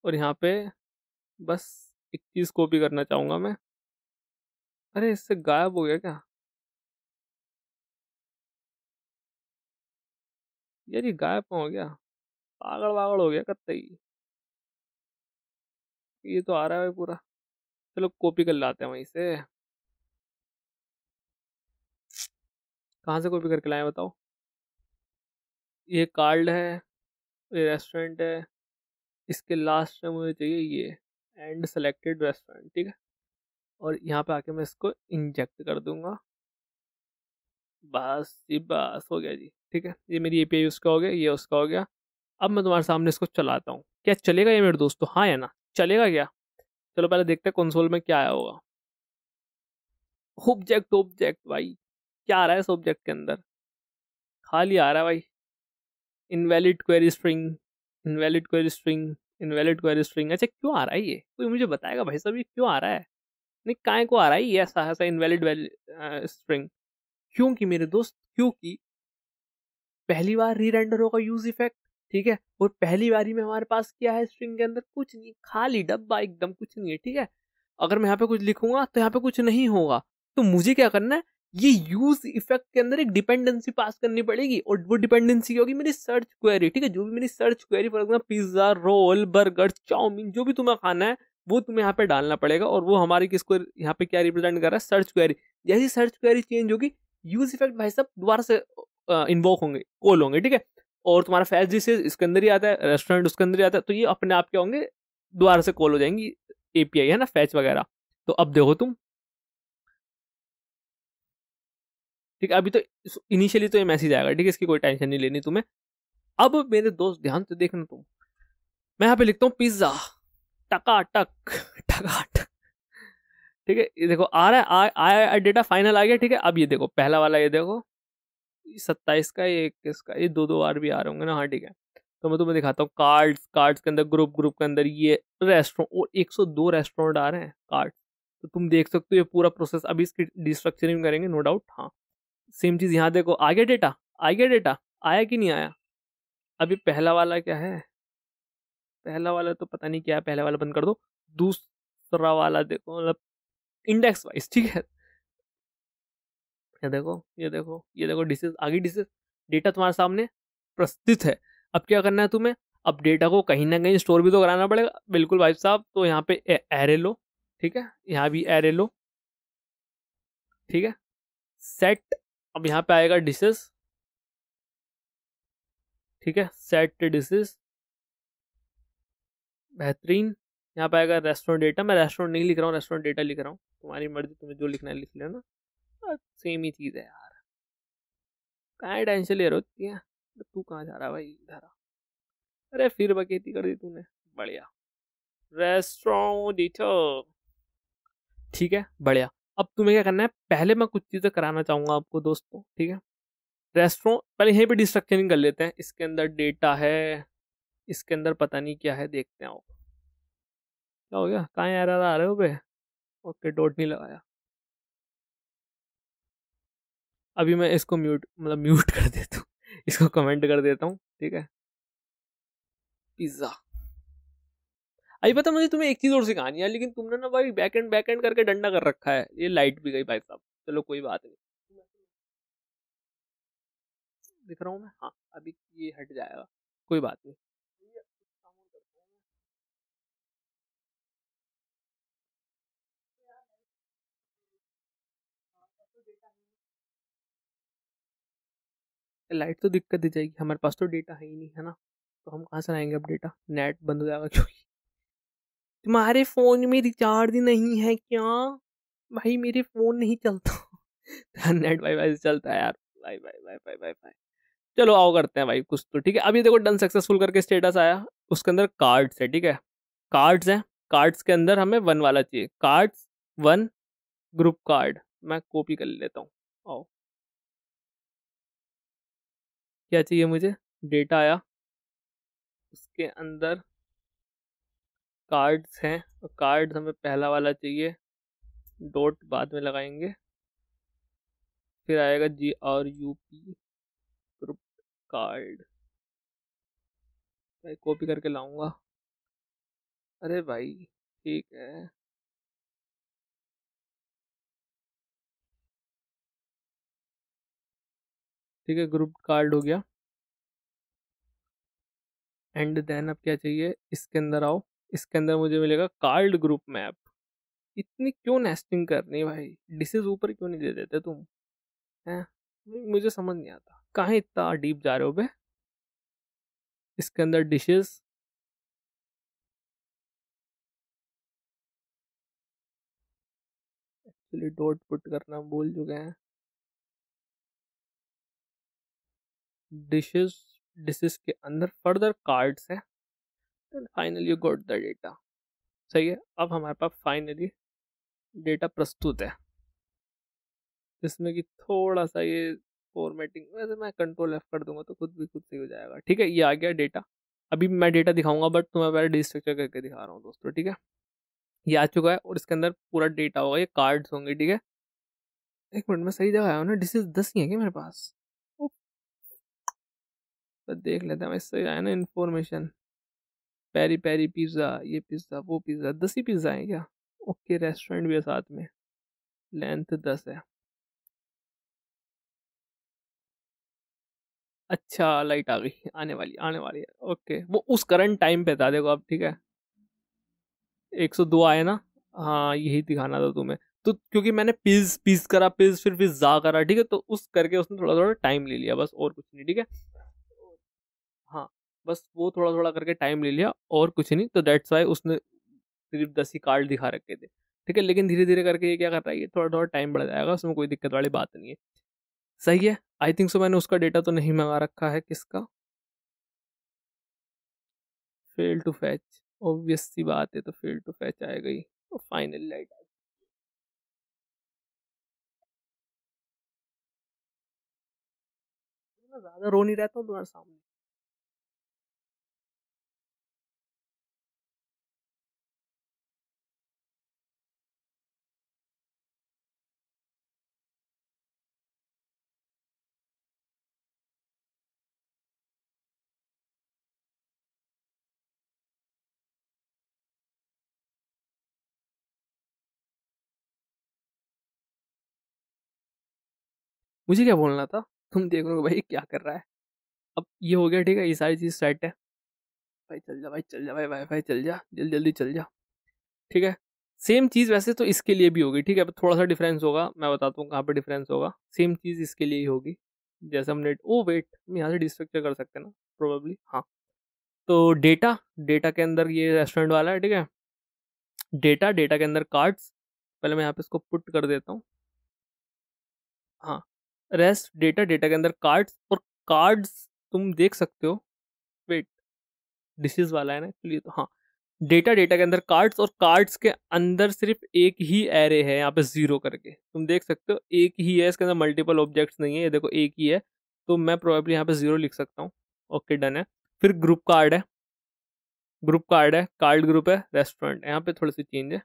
और यहाँ पे बस एक चीज कॉपी करना चाहूंगा मैं। अरे इससे गायब हो गया क्या यार, ये गायब कहाँ हो गया, पागल वागल हो गया कत्तई। ये तो आ रहा है पूरा। चलो कॉपी कर लाते हैं वहीं से। कहाँ से कॉपी करके लाए बताओ। ये कार्ड है, ये रेस्टोरेंट है, इसके लास्ट में मुझे चाहिए ये एंड सेलेक्टेड रेस्टोरेंट, ठीक है। और यहाँ पे आके मैं इसको इंजेक्ट कर दूंगा। बस जी बस हो गया जी, ठीक है। ये मेरी API उसका हो गया, ये उसका हो गया। अब मैं तुम्हारे सामने इसको चलाता हूँ, क्या चलेगा ये मेरे दोस्तों, हाँ या ना, चलेगा क्या। चलो पहले देखते हैं कंसोल में क्या आया होगा। ऑब्जेक्ट ऑब्जेक्ट भाई, क्या आ रहा है इस ऑब्जेक्ट के अंदर, खाली आ रहा है भाई। Invalid query string, invalid query string, invalid query string. अच्छा क्यों आ रहा है ये, कोई मुझे बताएगा भाई साहब ये क्यों आ रहा है। नहीं काय को आ रहा है ये ऐसा ऐसा इनवैलिड स्ट्रिंग। क्योंकि मेरे दोस्त, क्योंकि पहली बार री रेंडर होगा यूज इफेक्ट, ठीक है। और पहली बारी में हमारे पास क्या है स्ट्रिंग के अंदर, कुछ नहीं, खाली डब्बा एकदम, कुछ नहीं है, ठीक है। अगर मैं यहाँ पे कुछ लिखूंगा तो यहाँ पे कुछ नहीं होगा। तो मुझे क्या करना है, ये यूज इफेक्ट के अंदर एक डिपेंडेंसी पास करनी पड़ेगी, और वो डिपेंडेंसी होगी मेरी सर्च क्वेरी, ठीक है। जो भी मेरी search query, for example pizza, roll, burger, chow mein, जो भी तुम्हें खाना है वो तुम्हें यहाँ पे डालना पड़ेगा। और वो हमारी किसको यहाँ पे क्या रिप्रेजेंट कर रहा है, सर्च क्वेरी। जैसी सर्च क्वेरी चेंज होगी, यूज इफेक्ट भाई साहब दोबारा से इन्वोक होंगे, कॉल होंगे, ठीक है। और तुम्हारा फैच डिशेज इसके अंदर ही आता है, रेस्टोरेंट उसके अंदर ही आता है, तो ये अपने आप क्या होंगे, दोबारा से कॉल हो जाएंगी। API है ना फैच वगैरह। तो अब देखो तुम, ठीक है। अभी तो इनिशियली तो ये मैसेज आएगा, ठीक है, इसकी कोई टेंशन नहीं लेनी तुम्हें। अब मेरे दोस्त ध्यान से देखना तुम, मैं यहाँ पे लिखता हूँ पिज्जा, टकाटक टकाटक, ठीक है। ये देखो आ रहा है, आया डेटा फाइनल आ गया, ठीक है। अब ये देखो पहला वाला, ये देखो 27 का, ये 21 का, ये दो दो बार भी आ रहे होंगे ना, हाँ ठीक है। तो मैं तुम्हें दिखाता हूँ, कार्ड्स, कार्ड्स के अंदर ग्रुप, ग्रुप के अंदर ये रेस्टोरेंट, और 102 रेस्टोरेंट आ रहे हैं कार्ड। तो तुम देख सकते हो ये पूरा प्रोसेस, अभी इसकी डिस्ट्रक्चरिंग करेंगे नो डाउट। हाँ सेम चीज यहाँ देखो, आ गया डेटा, आ गया डेटा, आया कि नहीं आया। अभी पहला वाला क्या है, पहला वाला तो पता नहीं क्या है, पहला वाला बंद कर दो। दूसरा वाला देखो, मतलब इंडेक्स वाइज, ठीक है। ये देखो ये देखो ये देखो, डिसेस आगे, डिसेस डेटा तुम्हारे सामने प्रस्तुत है। अब क्या करना है तुम्हें, अब डेटा को कहीं ना कहीं स्टोर भी तो कराना पड़ेगा, बिल्कुल भाई साहब। तो यहाँ पे एरे लो, ठीक है, यहाँ भी एरे लो, ठीक है। सेट, अब यहाँ पे आएगा डिसेस, ठीक है, सेट डिसेस, बेहतरीन। यहाँ पे आएगा रेस्टोरेंट डेटा, मैं रेस्टोरेंट नहीं लिख रहा हूँ, रेस्टोरेंट डेटा लिख रहा हूँ, तुम्हारी मर्जी, तुम्हें जो लिखना है लिख लेना, सेम ही चीज़ है यार, कहाँ टेंशन ले रही है। तू कहाँ जा रहा है भाई, इधर आ। अरे फिर बकेती कर दी तूने, बढ़िया। रेस्टोरेंट डेटा, ठीक है, बढ़िया। अब तुम्हें क्या करना है, पहले मैं कुछ चीज़ें कराना चाहूंगा आपको दोस्तों, ठीक है। रेस्टोरेंट पहले यहीं पे डिस्ट्रक्चरिंग कर लेते हैं, इसके अंदर डेटा है, इसके अंदर पता नहीं क्या है, देखते हैं आओ। क्या हो गया, कहाँ एरर आ रहे हो बे। ओके डॉट नहीं लगाया। अभी मैं इसको म्यूट, मतलब म्यूट कर देता हूँ, इसको कमेंट कर देता हूँ, ठीक है। पिज्जा, अभी पता मुझे तुम्हें एक चीज और सिखानी है, लेकिन तुमने ना भाई बैक एंड करके डंडा कर रखा है। ये लाइट भी गई भाई साहब, चलो कोई बात नहीं, दिख रहा हूँ मैं, हाँ अभी ये हट जाएगा, कोई बात नहीं। लाइट तो दिक्कत दे जाएगी, हमारे पास तो डेटा है ही नहीं, है ना। तो हम कहाँ से लाएंगे अब डेटा? नेट बंद हो जाएगा क्योंकि तुम्हारे फोन में रिचार्ज नहीं है क्या? भाई मेरे फोन नहीं चलता। नेट वाईफाई से चलता है यार। Why why why why why why. चलो आओ करते हैं भाई कुछ तो। ठीक है, अभी देखो डन सक्सेसफुल करके स्टेटस आया, उसके अंदर कार्ड्स है। ठीक है, कार्ड्स है, कार्ड्स के अंदर हमें वन वाला चाहिए, कार्ड्स वन ग्रुप कार्ड। मैं कॉपी कर लेता हूँ। आओ, क्या चाहिए मुझे? डेटा आया, उसके अंदर कार्ड्स हैं, और कार्ड्स हमें पहला वाला चाहिए, डॉट बाद में लगाएंगे, फिर आएगा GRUP ग्रुप कार्ड। भाई कॉपी करके लाऊंगा। अरे भाई ठीक है, ठीक है, ग्रुप कार्ड हो गया। एंड देन अब क्या चाहिए? इसके अंदर आओ, इसके अंदर मुझे मिलेगा कार्ड ग्रुप मैप। इतनी क्यों नेस्टिंग करनी है भाई? डिशेज ऊपर क्यों नहीं दे देते तुम? हैं, मुझे समझ नहीं आता कहाँ इतना डीप जा रहे हो बे। इसके अंदर डिशेस, एक्चुअली डॉट पुट करना भूल चुके हैं। डिशेस, डिशेस के अंदर फर्दर कार्ड्स है, then finally you got the data. सही है, अब हमारे पास फाइनली डेटा प्रस्तुत है, जिसमें कि थोड़ा सा ये फॉर्मेटिंग, वैसे मैं कंट्रोल F कर दूंगा तो खुद सही हो जाएगा। ठीक है, ये आ गया डेटा। अभी मैं डेटा दिखाऊंगा बट तुम्हें पहले डिस्ट्रक्चर करके दिखा रहा हूँ दोस्तों। ठीक है, ये आ चुका है और इसके अंदर पूरा डेटा होगा, ये कार्ड्स होंगे। ठीक है, एक मिनट में सही जगह आया हूँ ना? डिशेज 10 ही है क्या मेरे पास? ओ, तो देख लेते हैं भाई, सही आया ना इन्फॉर्मेशन? पेरी पेरी पिज्ज़ा, ये पिज़्ज़ा, वो पिज़्ज़ा, 10 ही पिज़्ज़ा है क्या? ओके, रेस्टोरेंट भी है साथ में, लेंथ 10 है। अच्छा, लाइट आ गई, आने वाली है। ओके, वो उस करंट टाइम पे था देखो अब। ठीक है, 102 आए ना? हाँ, यही दिखाना था तुम्हें। तो क्योंकि मैंने पिज पिज करा, पिज फिर पिज्जा करा, ठीक है, तो उस करके उसने थोड़ा थोड़ा टाइम ले लिया, बस और कुछ नहीं। ठीक है, हाँ, बस वो थोड़ा थोड़ा करके टाइम ले लिया और कुछ नहीं, तो दैट्स वाई उसने सिर्फ 10 ही कार्ड दिखा रखे थे। ठीक है, लेकिन धीरे धीरे करके ये क्या कर रहा है, ये थोड़ा थोड़ा टाइम बढ़ जाएगा, उसमें कोई दिक्कत वाली बात नहीं है। सही है, आई थिंक सो मैंने उसका डेटा तो नहीं मंगा रखा है। किसका? फेल टू फैच, ऑब्वियस सी बात है, तो फेल टू फैच आएगा ही। तो फाइनल लाइट आ गई। मैं ज्यादा रो नहीं रहता हूँ तुम्हारे सामने। मुझे क्या बोलना था? तुम देख रहे हो भाई क्या कर रहा है। अब ये हो गया, ठीक है, ये सारी चीज सेट है। भाई चल जा, भाई चल जा, भाई वाईफाई चल जा, जल्दी जल्दी चल जा। ठीक है, सेम चीज वैसे तो इसके लिए भी होगी। ठीक है, थोड़ा सा डिफरेंस होगा, मैं बताता हूँ कहाँ पे डिफरेंस होगा। सेम चीज इसके लिए ही होगी। जैसे हमने, ओ वेट, हम यहाँ से डिस्ट्रक्चर कर सकते हैं ना प्रोबेबली, हाँ। तो डेटा, डेटा के अंदर ये रेस्टोरेंट वाला है। ठीक है, डेटा, डेटा के अंदर कार्ड्स, पहले मैं यहाँ पे इसको पुट कर देता हूँ। हाँ, रेस्ट डेटा, डेटा के अंदर कार्ड्स, और कार्ड्स तुम देख सकते हो। वेट, डिशेज वाला है ना एक्चुअली, तो हाँ, डेटा, डेटा के अंदर कार्ड्स, और कार्ड्स के अंदर सिर्फ एक ही एरे है यहाँ पे, जीरो करके तुम देख सकते हो, एक ही है, इसके अंदर मल्टीपल ऑब्जेक्ट्स नहीं है, ये देखो एक ही है। तो मैं प्रोबेबली यहाँ पे जीरो लिख सकता हूँ। ओके, डन है। फिर ग्रुप कार्ड है, ग्रुप कार्ड है, कार्ड ग्रुप है, रेस्टोरेंट, यहाँ पे थोड़ी सी चेंज है,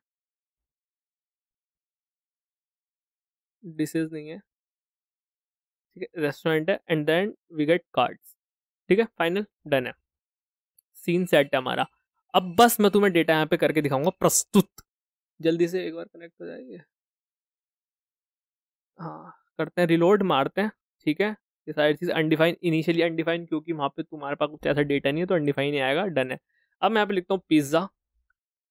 डिशेज नहीं है। ठीक है, रेस्टोरेंट है, and then we get cards. ठीक है, फाइनल, डन है, सीन सेट है हमारा। अब बस मैं तुम्हें डेटा यहाँ पे करके दिखाऊंगा प्रस्तुत। जल्दी से एक बार कनेक्ट हो जाएगी। हाँ, करते हैं, रिलोड मारते हैं। ठीक है, ये सारी चीज़ अनडिफाइन, इनिशियली अनडिफाइन, क्योंकि वहाँ पे तुम्हारे पास कुछ ऐसा डेटा नहीं है, तो अनडिफाइन ही आएगा। डन है। अब मैं यहाँ पे लिखता हूँ पिज्ज़ा,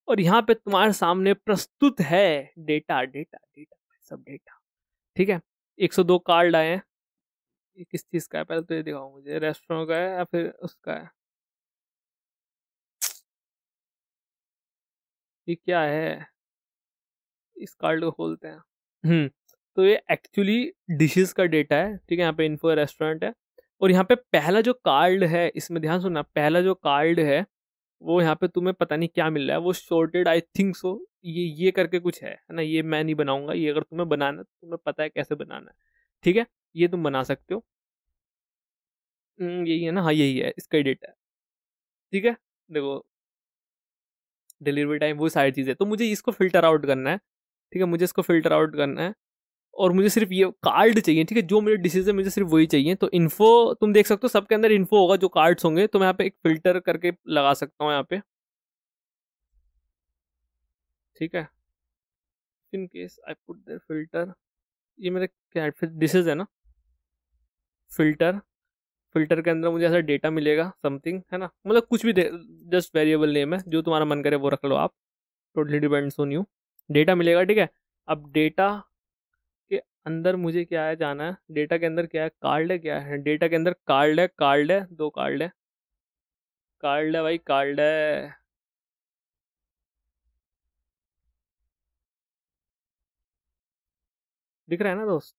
और यहाँ पे तुम्हारे सामने प्रस्तुत है डेटा, डेटा डेटा, सब डेटा। ठीक है, 102 कार्ड आए हैं। ये किस चीज़ का है? पहले तो ये दिखाओ मुझे, रेस्टोरेंट का है या फिर उसका है? ये क्या है, इस कार्ड को खोलते हैं। तो ये एक्चुअली डिशेस का डेटा है, ठीक है। यहाँ पे इन्फो रेस्टोरेंट है, और यहाँ पे पहला जो कार्ड है, इसमें ध्यान सुनना, पहला जो कार्ड है वो यहाँ पे तुम्हें पता नहीं क्या मिल रहा है, वो शॉर्टेड आई थिंक सो, ये करके कुछ है ना। ये मैं नहीं बनाऊंगा, ये अगर तुम्हें बनाना है तो तुम्हें पता है कैसे बनाना है, ठीक है। ये तुम बना सकते हो। यही है ना, हाँ यही है, इसका ही डेटा है, ठीक है। देखो डिलीवरी टाइम, वो सारी चीज़ें, तो मुझे इसको फिल्टर आउट करना है, ठीक है। मुझे इसको फिल्टर आउट करना है, और मुझे सिर्फ ये कार्ड चाहिए, ठीक है। जो मेरे डिशेज है मुझे सिर्फ वही चाहिए। तो इन्फो तुम देख सकते हो, सबके अंदर इन्फो होगा जो कार्ड्स होंगे, तो मैं यहाँ पे एक फिल्टर करके लगा सकता हूँ यहाँ पे, ठीक है। In case I put there filter, ये मेरे क्या डिशेज है ना, फिल्टर, फिल्टर के अंदर मुझे ऐसा डेटा मिलेगा समथिंग, है ना, मतलब कुछ भी, जस्ट वेरिएबल नेम है, जो तुम्हारा मन करे वो रख लो आप, totally depends on you. Data मिलेगा, ठीक है। अब डेटा के अंदर मुझे क्या है, जाना है डेटा के अंदर, क्या है, कार्ड है, क्या है डेटा के अंदर, कार्ड है, कार्ड है, दो कार्ड है, कार्ड है भाई, कार्ड है। दिख रहा है ना दोस्त?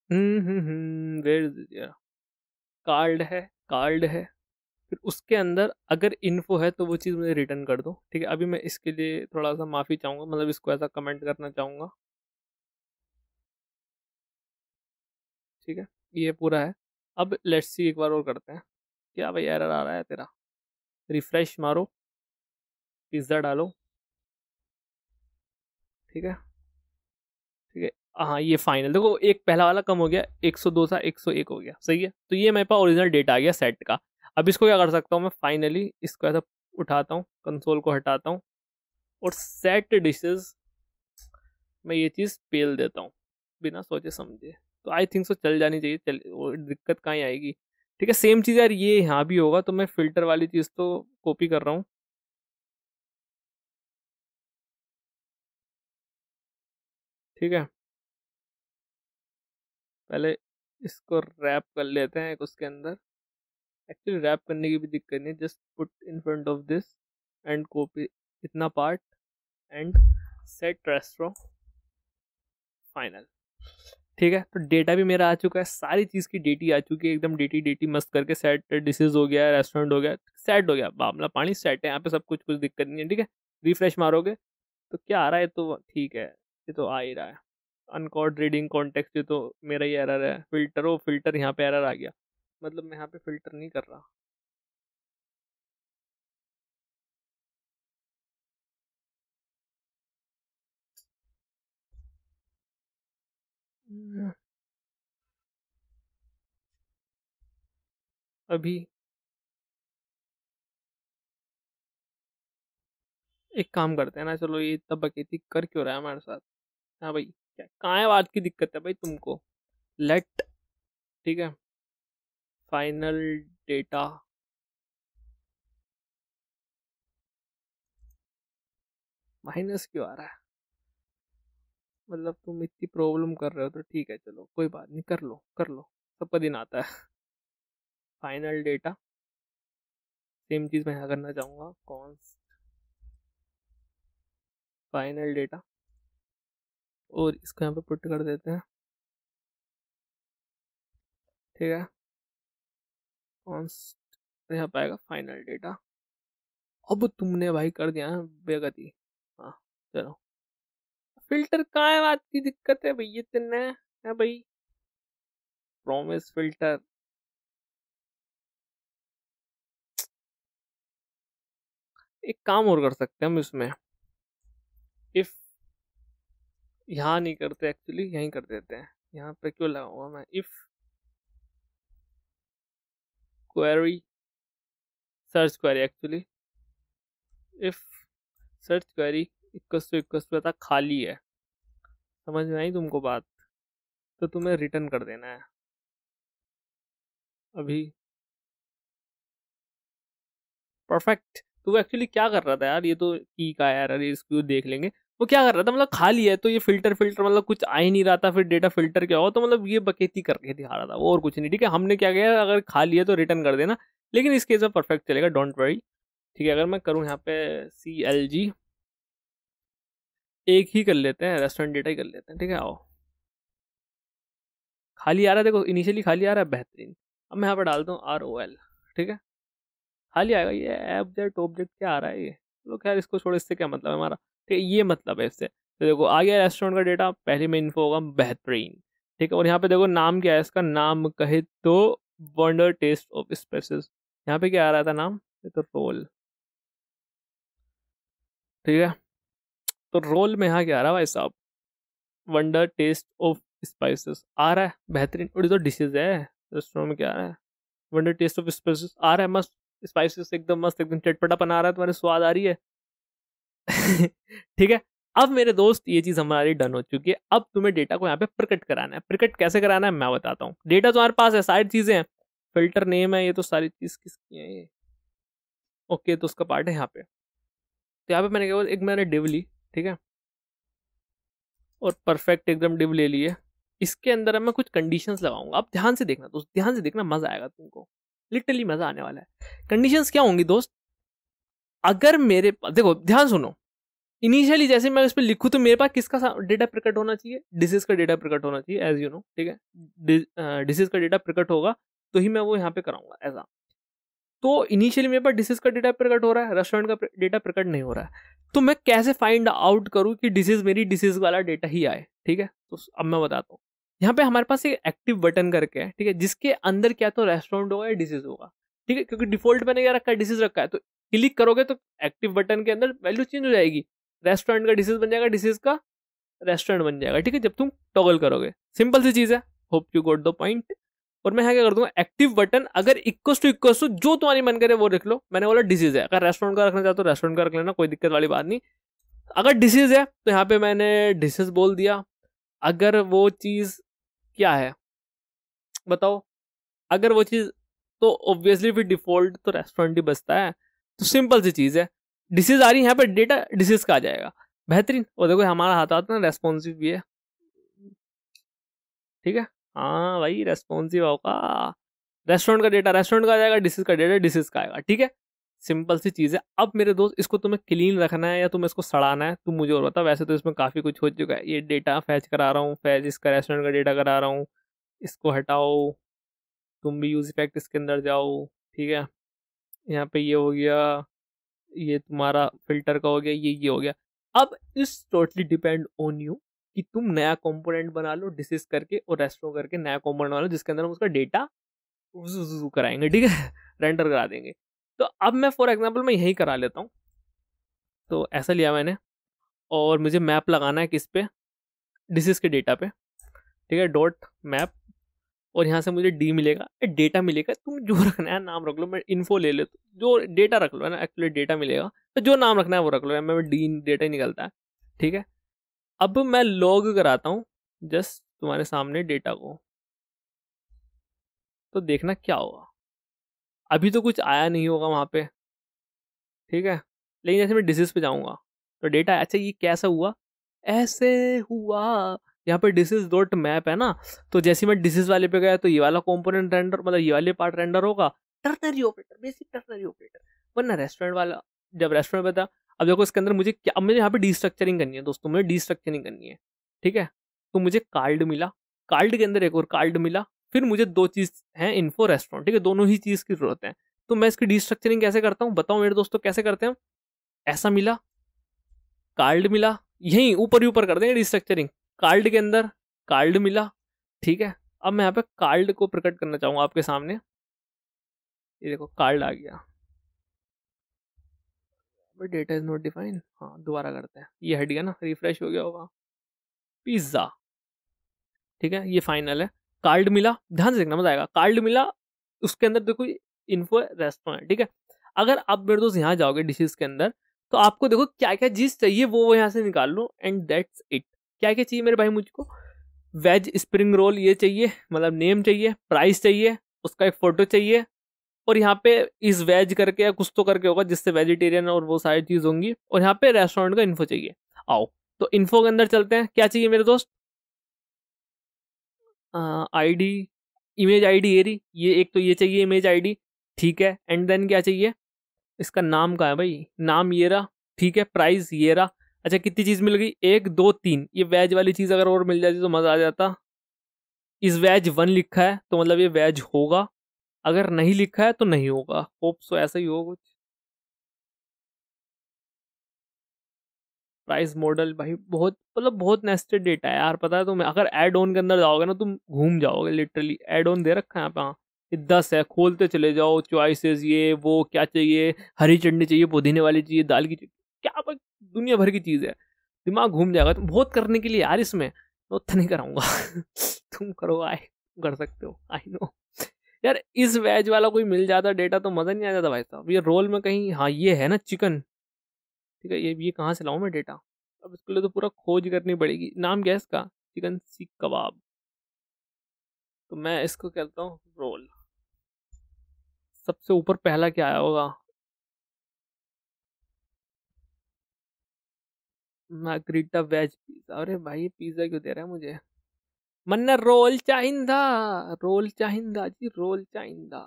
वेयर, कार्ड है, कार्ड है। फिर उसके अंदर अगर इन्फो है तो वो चीज़ मुझे रिटर्न कर दो, ठीक है। अभी मैं इसके लिए थोड़ा सा माफ़ी चाहूँगा, मतलब इसको ऐसा कमेंट करना चाहूँगा, ठीक है। ये पूरा है। अब लेट्स सी, एक बार और करते हैं। क्या भाई एरर आ रहा है तेरा? रिफ्रेश मारो, पिज़्ज़ा डालो, ठीक है, ठीक है। हाँ ये फाइनल, देखो एक पहला वाला कम हो गया, 102 था 101 हो गया, सही है। तो ये मेरे पास ओरिजिनल डेटा आ गया सेट का। अब इसको क्या कर सकता हूँ मैं, फाइनली इसको ऐसा उठाता हूँ, कंसोल को हटाता हूँ, और सेट डिशेस मैं ये चीज़ पेल देता हूँ बिना सोचे समझे। तो आई थिंक सो चल जानी चाहिए, चल, वो दिक्कत कहाँ ही आएगी, ठीक है। सेम चीज़ यार ये यहाँ भी होगा, तो मैं फिल्टर वाली चीज़ तो कॉपी कर रहा हूँ, ठीक है। पहले इसको रैप कर लेते हैं एक उसके अंदर। एक्चुअली रैप करने की भी दिक्कत नहीं, just put in front of this and copy इतना part and set restro, final, ठीक है। तो डेटा भी मेरा आ चुका है, सारी चीज़ की डेटी आ चुकी है, एकदम डेटी डेटी मस्त करके। सेट डिशेज हो गया, रेस्टोरेंट हो गया, सेट हो गया, मामला पानी सेट है यहाँ पे, सब कुछ, कुछ दिक्कत नहीं है, ठीक है। रिफ्रेश मारोगे तो क्या आ रहा है, तो ठीक है, ये तो आ ही रहा है। अनकॉर्ड रीडिंग कॉन्टेक्स्ट, ये तो मेरा ही एरर है। फिल्टर, ओ फिल्टर, यहाँ पे एरर आ गया, मतलब मैं यहाँ पे फिल्टर नहीं कर रहा। अभी एक काम करते हैं ना, चलो ये इतना बकेती कर क्यों रहा है हमारे साथ। हाँ भाई, क्या कहाँ है, बात की दिक्कत है भाई तुमको। लेट, ठीक है, फाइनल डेटा, माइनस क्यों आ रहा है, मतलब तुम इतनी प्रॉब्लम कर रहे हो तो ठीक है, चलो कोई बात नहीं, कर लो कर लो, सबका दिन आता है। फाइनल डेटा, सेम चीज़ मैं यहाँ करना चाहूँगा, कौन फाइनल डेटा, और इसको यहाँ पे पुट कर देते हैं, ठीक है। कौन यहाँ पाएगा फाइनल डेटा। अब तुमने भाई कर दिया है बेगति। हाँ चलो, फिल्टर कहाँ है, बात की दिक्कत है भैया तेने, है भाई, प्रॉमिस फिल्टर। एक काम और कर सकते हैं हम इसमें, इफ, यहाँ नहीं करते एक्चुअली, यहीं कर देते हैं। यहाँ पे क्यों लगाऊंगा मैं, if query, search query actually, if search query equals to था खाली है, समझ में आई तुमको बात, तो तुम्हें रिटर्न कर देना है अभी। परफेक्ट। तो वो एक्चुअली क्या कर रहा था यार, ये तो की का यार, अरे इसको देख लेंगे। वो क्या कर रहा था, मतलब खाली है तो ये फिल्टर फिल्टर, मतलब कुछ आ ही नहीं रहा था, फिर डेटा फिल्टर क्या हो, तो मतलब ये बकेती करके दिखा रहा था वो, और कुछ नहीं, ठीक है। हमने क्या किया, अगर खाली है तो रिटर्न कर देना, लेकिन इस केस में परफेक्ट चलेगा, डोंट वरी, ठीक है, अगर मैं करूँ यहाँ पे CLG, एक ही कर लेते हैं, रेस्टोरेंट डेटा ही कर लेते हैं। ठीक है, आओ, खाली आ रहा है, देखो इनिशियली खाली आ रहा है, बेहतरीन। अब मैं यहाँ पर डालता हूँ ROL। ठीक है, खाली आएगा। ये ऑब्जेक्ट ऑब्जेक्ट क्या आ रहा है ये, तो खैर इसको छोड़ो, इससे क्या मतलब है हमारा। ठीक है, ये मतलब है इससे। तो देखो आ गया रेस्टोरेंट का डेटा, पहले में इन्फो होगा बेहतरीन। ठीक है, और यहाँ पे देखो नाम क्या है इसका, नाम कहे तो वंडर टेस्ट ऑफ स्पाइसेस। यहाँ पे क्या आ रहा था नाम, ये तो रोल। ठीक है, तो रोल में यहाँ क्या आ रहा है भाई साहब, वंडर टेस्ट ऑफ स्पाइसेस आ रहा है, बेहतरीन। और ये तो डिशेज है, रेस्टोरेंट में क्या आ रहा है, वंडर टेस्ट ऑफ स्पाइसेस आ रहा है, मस्त स्पाइसेस एकदम मस्त, एकदम चटपटापन आ रहा है, तुम्हारे स्वाद आ रही है। ठीक है, अब मेरे दोस्त ये चीज हमारी डन हो चुकी है। अब तुम्हें डेटा को यहाँ पे प्रकट कराना है। प्रकट कैसे कराना है मैं बताता हूँ। डेटा तुम्हारे पास है, सारी चीजें हैं, फिल्टर नेम है, ये तो सारी चीज किसकी है ये, ओके, तो उसका पार्ट है यहाँ पे। तो यहाँ पे मैंने केवल एक मैंने डिव ली, ठीक है, और परफेक्ट एकदम डिव ले लिए। इसके अंदर अब मैं कुछ कंडीशंस लगाऊंगा। आप ध्यान से देखना दोस्त, ध्यान से देखना, मजा आएगा तुमको, लिटरली मजा आने वाला है। कंडीशंस क्या होंगी दोस्त, अगर मेरे पास, देखो ध्यान सुनो, इनिशियली जैसे मैं इस पर लिखूँ तो मेरे पास किसका डेटा प्रकट होना चाहिए, डिसीज का डेटा प्रकट होना चाहिए, एज यू नो। ठीक है, डिसीज का डेटा प्रकट होगा तो ही मैं वो यहाँ पे कराऊंगा ऐसा। तो इनिशियली मेरे पास डिसीज का डेटा प्रकट हो रहा है, रेस्टोरेंट का डेटा प्रकट नहीं हो रहा है। तो मैं कैसे फाइंड आउट करूँ कि डिसीज मेरी डिसीज वाला डेटा ही आए। ठीक है, तो अब मैं बताता हूँ। यहाँ पे हमारे पास एक एक्टिव बटन करके है, ठीक है, जिसके अंदर क्या तो रेस्टोरेंट होगा या डिसीज होगा। ठीक है, क्योंकि डिफॉल्ट मैंने क्या रखा है, डिसीज रखा है, तो क्लिक करोगे तो एक्टिव बटन के अंदर वैल्यू चेंज हो जाएगी, रेस्टोरेंट का डिसीज बन जाएगा, डिसीज का रेस्टोरेंट बन जाएगा। ठीक है, जब तुम टॉगल करोगे, सिंपल सी चीज है, hope you got the point. और मैं यहाँ क्या कर दूंगा, एक्टिव बटन अगर इक्वस टू जो तुम्हारी मन करे वो रख लो। मैंने बोला डिसीज है, अगर रेस्टोरेंट का रखना चाहते हो रेस्टोरेंट का रख लेना, कोई दिक्कत वाली बात नहीं। अगर डिसीज है तो यहाँ पे मैंने डिसीज बोल दिया। अगर वो चीज क्या है बताओ, अगर वो चीज, तो ऑब्वियसली फिर डिफॉल्ट तो रेस्टोरेंट ही बचता है। तो सिंपल सी चीज है, डिसीज आ रही है यहाँ पे, डेटा डिसीज का आ जाएगा, बेहतरीन। और देखो हमारा हाथ आता है ना, रेस्पॉन्सिव भी है। ठीक है, हाँ भाई रेस्पॉन्सिव होगा, रेस्टोरेंट का डेटा रेस्टोरेंट का आ जाएगा, डिसीज का डेटा डिसीज का आएगा। ठीक है, सिंपल सी चीज है। अब मेरे दोस्त, इसको तुम्हें क्लीन रखना है या तुम्हें इसको सड़ाना है, तुम मुझे और बता। वैसे तो इसमें काफी कुछ हो चुका है, ये डेटा फैच करा रहा हूँ, फैच इसका रेस्टोरेंट का डेटा करा रहा हूँ, इसको हटाओ, तुम भी यूज इफेक्ट इसके अंदर जाओ। ठीक है, यहाँ पे ये हो गया, ये तुम्हारा फिल्टर का हो गया, ये हो गया। अब इस टोटली डिपेंड ऑन यू कि तुम नया कंपोनेंट बना लो डिसीज करके और रेस्टोरेंट करके, नया कंपोनेंट बना लो जिसके अंदर हम उसका डेटा कराएंगे। ठीक है, रेंडर करा देंगे। तो अब मैं फॉर एग्जांपल मैं यही करा लेता हूँ। तो ऐसा लिया मैंने, और मुझे मैप लगाना है किस पे, डिसीज के डेटा पे। ठीक है, डॉट मैप, और यहाँ से मुझे डी मिलेगा, डेटा मिलेगा। तुम जो रखना है नाम रख लो, मैं इन्फो ले लेता, जो डेटा रख लो, है ना, एक्चुअली डेटा मिलेगा, तो जो नाम रखना है वो रख लो, मैं डी डेटा ही निकलता है। ठीक है, अब मैं लॉग कराता हूँ जस्ट तुम्हारे सामने डेटा को, तो देखना क्या होगा। अभी तो कुछ आया नहीं होगा वहाँ पे, ठीक है, लेकिन जैसे मैं डिसीज पे जाऊँगा तो डेटा, अच्छा ये कैसा हुआ, ऐसे हुआ। यहाँ पे डिसीज डॉट मैप है ना, तो जैसे मैं डिसीज वाले पे गया तो ये वाला कंपोनेंट रेंडर, मतलब ये वाले पार्ट रेंडर होगा, ternary operator, basic ternary operator. वरना रेस्टोरेंट वाला, जब रेस्टोरेंट पे था, अब देखो इसके अंदर मुझे क्या, अब मुझे यहाँ पे डीस्ट्रक्चरिंग करनी है दोस्तों, मुझे डीस्ट्रक्चरिंग करनी है। ठीक है, तो मुझे कार्ड मिला, कार्ड के अंदर एक और कार्ड मिला, फिर मुझे दो चीज है, इन्फो रेस्टोरेंट। ठीक है, दोनों ही चीज की जरूरत है। तो मैं इसकी डीस्ट्रक्चरिंग कैसे करता हूँ बताओ मेरे दोस्तों, कैसे करते हैं। ऐसा मिला, कार्ड मिला, यहीं ऊपर ही ऊपर कर देंगे डिस्ट्रक्चरिंग, कार्ड के अंदर कार्ड मिला। ठीक है, अब मैं यहाँ पे कार्ड को प्रकट करना चाहूंगा आपके सामने। ये देखो कार्ड आ गया, but data is not define. हाँ दोबारा करते हैं, ये हट गया ना, रिफ्रेश हो गया होगा। पिज्जा, ठीक है, ये फाइनल है। कार्ड मिला, ध्यान से देखना मजा आएगा, कार्ड मिला, उसके अंदर देखो इन्फो रेस्टोरेंट। ठीक है, अगर आप मेरे दोस्त यहाँ जाओगे डिशेज के अंदर, तो आपको देखो क्या क्या चीज चाहिए वो यहाँ से निकाल लो, एंड दैट्स इट। क्या क्या चाहिए मेरे भाई मुझको, वेज स्प्रिंग रोल ये चाहिए, मतलब नेम चाहिए, प्राइस चाहिए, उसका एक फोटो चाहिए, और यहाँ पे इस वेज करके या कुछ तो करके होगा जिससे वेजिटेरियन और वो सारी चीज होंगी, और यहाँ पे रेस्टोरेंट का इन्फो चाहिए। आओ तो इन्फो के अंदर चलते हैं, क्या चाहिए मेरे दोस्त, आईडी, इमेज आईडी, ये रही, ये एक तो ये चाहिए इमेज आईडी। ठीक है, एंड देन क्या चाहिए, इसका नाम कहाँ है भाई, नाम ये रहा, ठीक है, प्राइस ये रहा। अच्छा कितनी चीज मिल गई, 1 2 3, ये वेज वाली चीज अगर और मिल जाती तो मजा आ जाता। इस वेज 1 लिखा है तो मतलब ये वेज होगा, अगर नहीं लिखा है तो नहीं होगा, होप सो ऐसा ही हो कुछ। प्राइस मॉडल भाई बहुत मतलब बहुत नेस्टेड डेटा है यार, पता है तुम्हें, अगर एड ऑन के अंदर जाओगे ना तुम घूम जाओगे लिटरली। एड ऑन दे रखा है यहाँ पे, हाँ, ये 10 है, खोलते चले जाओ, चॉइसेस ये वो क्या चाहिए, हरी चटनी चाहिए, पुदीने वाली चाहिए, दाल की चाहिए, क्या भाई दुनिया भर की चीज है, दिमाग घूम जाएगा। तुम बहुत करने के लिए यार इसमें, मैं उतना नहीं कराऊंगा तुम करो, आए कर सकते हो, आई नो। यार इस वेज वाला कोई मिल जाता डेटा तो मजा नहीं आ जाता भाई साहब। ये रोल में कहीं, हाँ ये है ना चिकन, ठीक है, ये कहाँ से लाऊं मैं डेटा, अब इसके लिए तो पूरा खोज करनी पड़ेगी। नाम क्या है इसका, चिकन सीख कबाब, तो मैं इसको कहता हूँ रोल। सबसे ऊपर पहला क्या आया होगा, मार्गरीटा वेज पिज्जा। अरे भाई पिज्जा क्यों दे रहा है मुझे, मन्ना रोल चाहिंदा, रोल चाहिंदा जी, रोल चाहिंदा।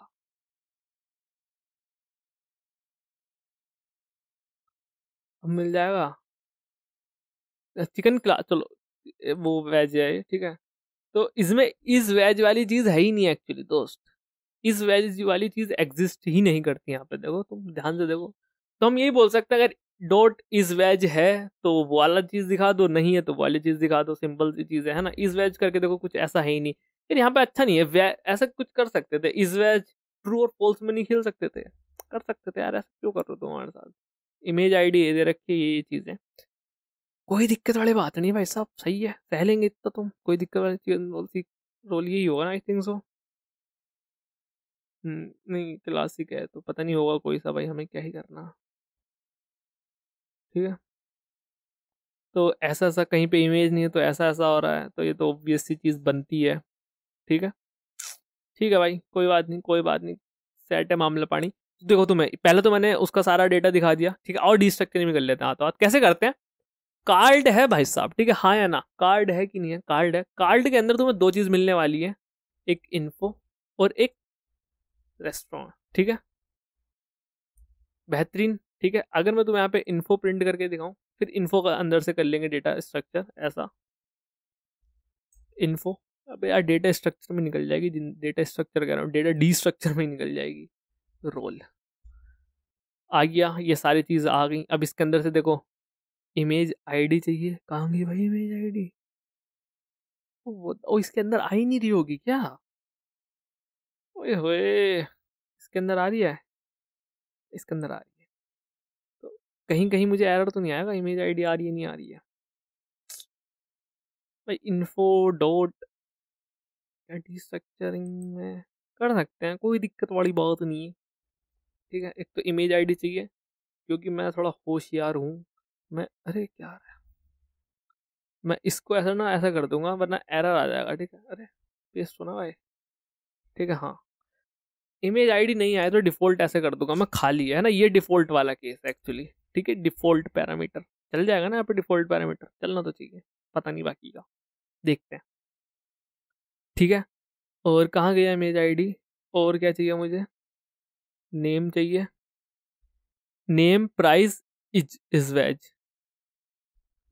अब मिल जाएगा चिकन क्ला, चलो वो वेज है ठीक है। तो इसमें इस वेज वाली चीज है ही नहीं एक्चुअली दोस्त, इस वेज वाली चीज एग्जिस्ट ही नहीं करती यहाँ पे, देखो तुम ध्यान से देखो। तो हम यही बोल सकते हैं, अगर डॉट इज वेज है तो वो वाला चीज दिखा दो, नहीं है तो वो वाली चीज दिखा दो, सिंपल सी चीज है ना। इज वेज करके देखो कुछ ऐसा है ही नहीं, फिर यहाँ पे अच्छा नहीं है। ऐसा कुछ कर सकते थे, इज वेज ट्रू और फॉल्स में नहीं खेल सकते थे, कर सकते थे यार, ऐसा क्यों कर रहे हो तुम्हारे साथ। इमेज आईडी दे रखी है, ये चीजें कोई दिक्कत वाली बात नहीं भाई साहब, सही है, सह लेंगे इतना, तुम कोई दिक्कत वाली चीज रोल यही होगा ना, आई थिंक सो। नहीं क्लासिक है तो पता नहीं होगा कोई सा, भाई हमें क्या ही करना, ठीक है। तो ऐसा ऐसा कहीं पे इमेज नहीं है तो ऐसा ऐसा हो रहा है, तो ये तो ऑब्वियस सी चीज बनती है, ठीक है। ठीक है भाई, कोई बात नहीं कोई बात नहीं, सेट है मामला पानी। देखो तुम्हें पहले तो मैंने उसका सारा डेटा दिखा दिया, ठीक है, और डिस्ट्रक्चर में कर लेते हैं हाथों हाथ, कैसे करते हैं। कार्ड है भाई साहब, ठीक है, हाँ या ना, कार्ड है कि नहीं है, कार्ड है, कार्ड के अंदर तुम्हें दो चीज मिलने वाली है, एक इन्फो और एक रेस्टोरेंट, ठीक है, बेहतरीन। ठीक है, अगर मैं तुम्हें यहाँ पे इन्फो प्रिंट करके दिखाऊं, फिर इन्फो का अंदर से कर लेंगे डेटा स्ट्रक्चर ऐसा, इन्फो, अब यार डेटा स्ट्रक्चर में निकल जाएगी, डेटा स्ट्रक्चर कह रहा हूँ, डेटा डी स्ट्रक्चर में निकल जाएगी। रोल आ गया, ये सारी चीज आ गई। अब इसके अंदर से देखो, इमेज आईडी चाहिए, कहाँ गई भाई इमेज आईडी, वो इसके अंदर आ ही नहीं रही होगी क्या, ओए होए, इसके अंदर आ रही है, इसके अंदर आ रही है, तो कहीं कहीं मुझे एरर तो नहीं आएगा, इमेज आईडी आ रही है नहीं आ रही है भाई। इन्फो डॉट स्ट्रक्चरिंग में कर सकते हैं, कोई दिक्कत वाली बात नहीं है, ठीक है। एक तो इमेज आईडी चाहिए, क्योंकि मैं थोड़ा होशियार हूँ, मैं, अरे क्या है, मैं इसको ऐसा ना ऐसा कर दूंगा वरना एरर आ जाएगा, ठीक है। अरे पेस्ट होना भाई, ठीक है, हाँ। इमेज आईडी नहीं आए तो डिफॉल्ट ऐसे कर दूंगा मैं, खाली है ना, ये डिफॉल्ट वाला केस है एक्चुअली, ठीक है। डिफॉल्ट पैरामीटर चल जाएगा ना यहाँ पे, डिफॉल्ट पैरामीटर चलना तो चाहिए, पता नहीं बाकी का, देखते हैं, ठीक है। और कहाँ गया इमेज आईडी, और क्या चाहिए मुझे, नेम चाहिए, name price is veg,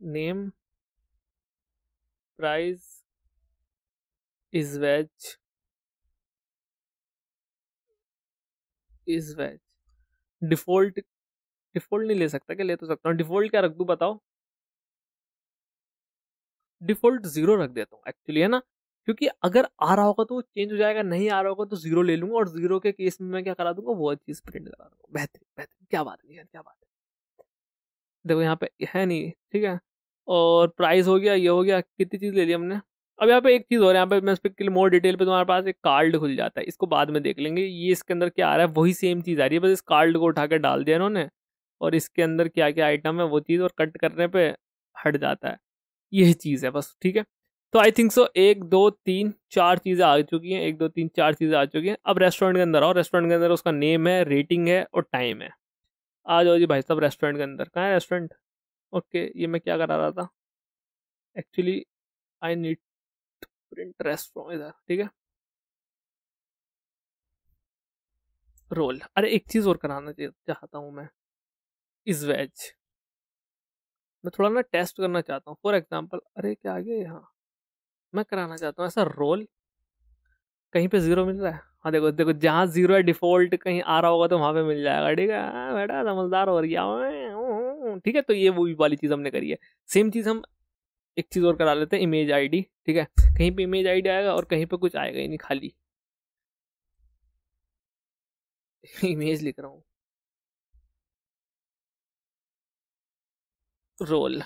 name price is veg, is veg, default, default नहीं ले सकता क्या, ले तो सकता हूँ, डिफॉल्ट क्या रख दूँ बताओ, डिफॉल्ट जीरो रख देता हूँ एक्चुअली, है ना, क्योंकि अगर आ रहा होगा तो वो चेंज हो जाएगा, नहीं आ रहा होगा तो जीरो ले लूंगा, और जीरो के केस में मैं क्या करा दूंगा, वो चीज प्रिंट करा दूंगा। बेहतरीन बेहतरीन, क्या बात है यार, क्या बात है। देखो यहाँ पे है नहीं, ठीक है, और प्राइस हो गया, ये हो गया, कितनी चीज ले ली हमने। अब यहाँ पे एक चीज और, यहाँ पे मैं इस पे मोर डिटेल पे तुम्हारे पास एक कार्ड खुल जाता है, इसको बाद में देख लेंगे, ये इसके अंदर क्या आ रहा है, वही सेम चीज आ रही है, बस इस कार्ड को उठा के डाल दिया इन्होंने, और इसके अंदर क्या क्या आइटम है वो चीज, और कट करने पे हट जाता है, यही चीज है बस, ठीक है। तो आई थिंक सो 1 2 3 4 चीजें आ चुकी हैं, 1 2 3 4 चीजें आ चुकी हैं। अब रेस्टोरेंट के अंदर आओ, रेस्टोरेंट के अंदर उसका नेम है, रेटिंग है और टाइम है। आ जाओ जी भाई साहब रेस्टोरेंट के अंदर, कहाँ है रेस्टोरेंट, ओके, ये मैं क्या करा रहा था actually, I need print restaurant इधर, ठीक है। रोल। अरे एक चीज और कराना चाहता हूँ मैं, इस वेज मैं थोड़ा ना टेस्ट करना चाहता हूँ। फॉर एग्जाम्पल, अरे क्या आ गया यहाँ, मैं कराना चाहता हूँ ऐसा रोल कहीं पे जीरो मिल रहा है। हाँ देखो देखो, जहाँ जीरो है डिफॉल्ट कहीं आ रहा होगा तो वहां पे मिल जाएगा। ठीक है, बेटा समझदार हो गया मैं। ठीक है, तो ये वो वाली चीज हमने करी है। सेम चीज हम एक चीज और करा लेते हैं, इमेज आईडी। ठीक है, कहीं पे इमेज आईडी आएगा और कहीं पे कुछ आएगा ही नहीं, खाली इमेज लिख रहा हूँ। रोल,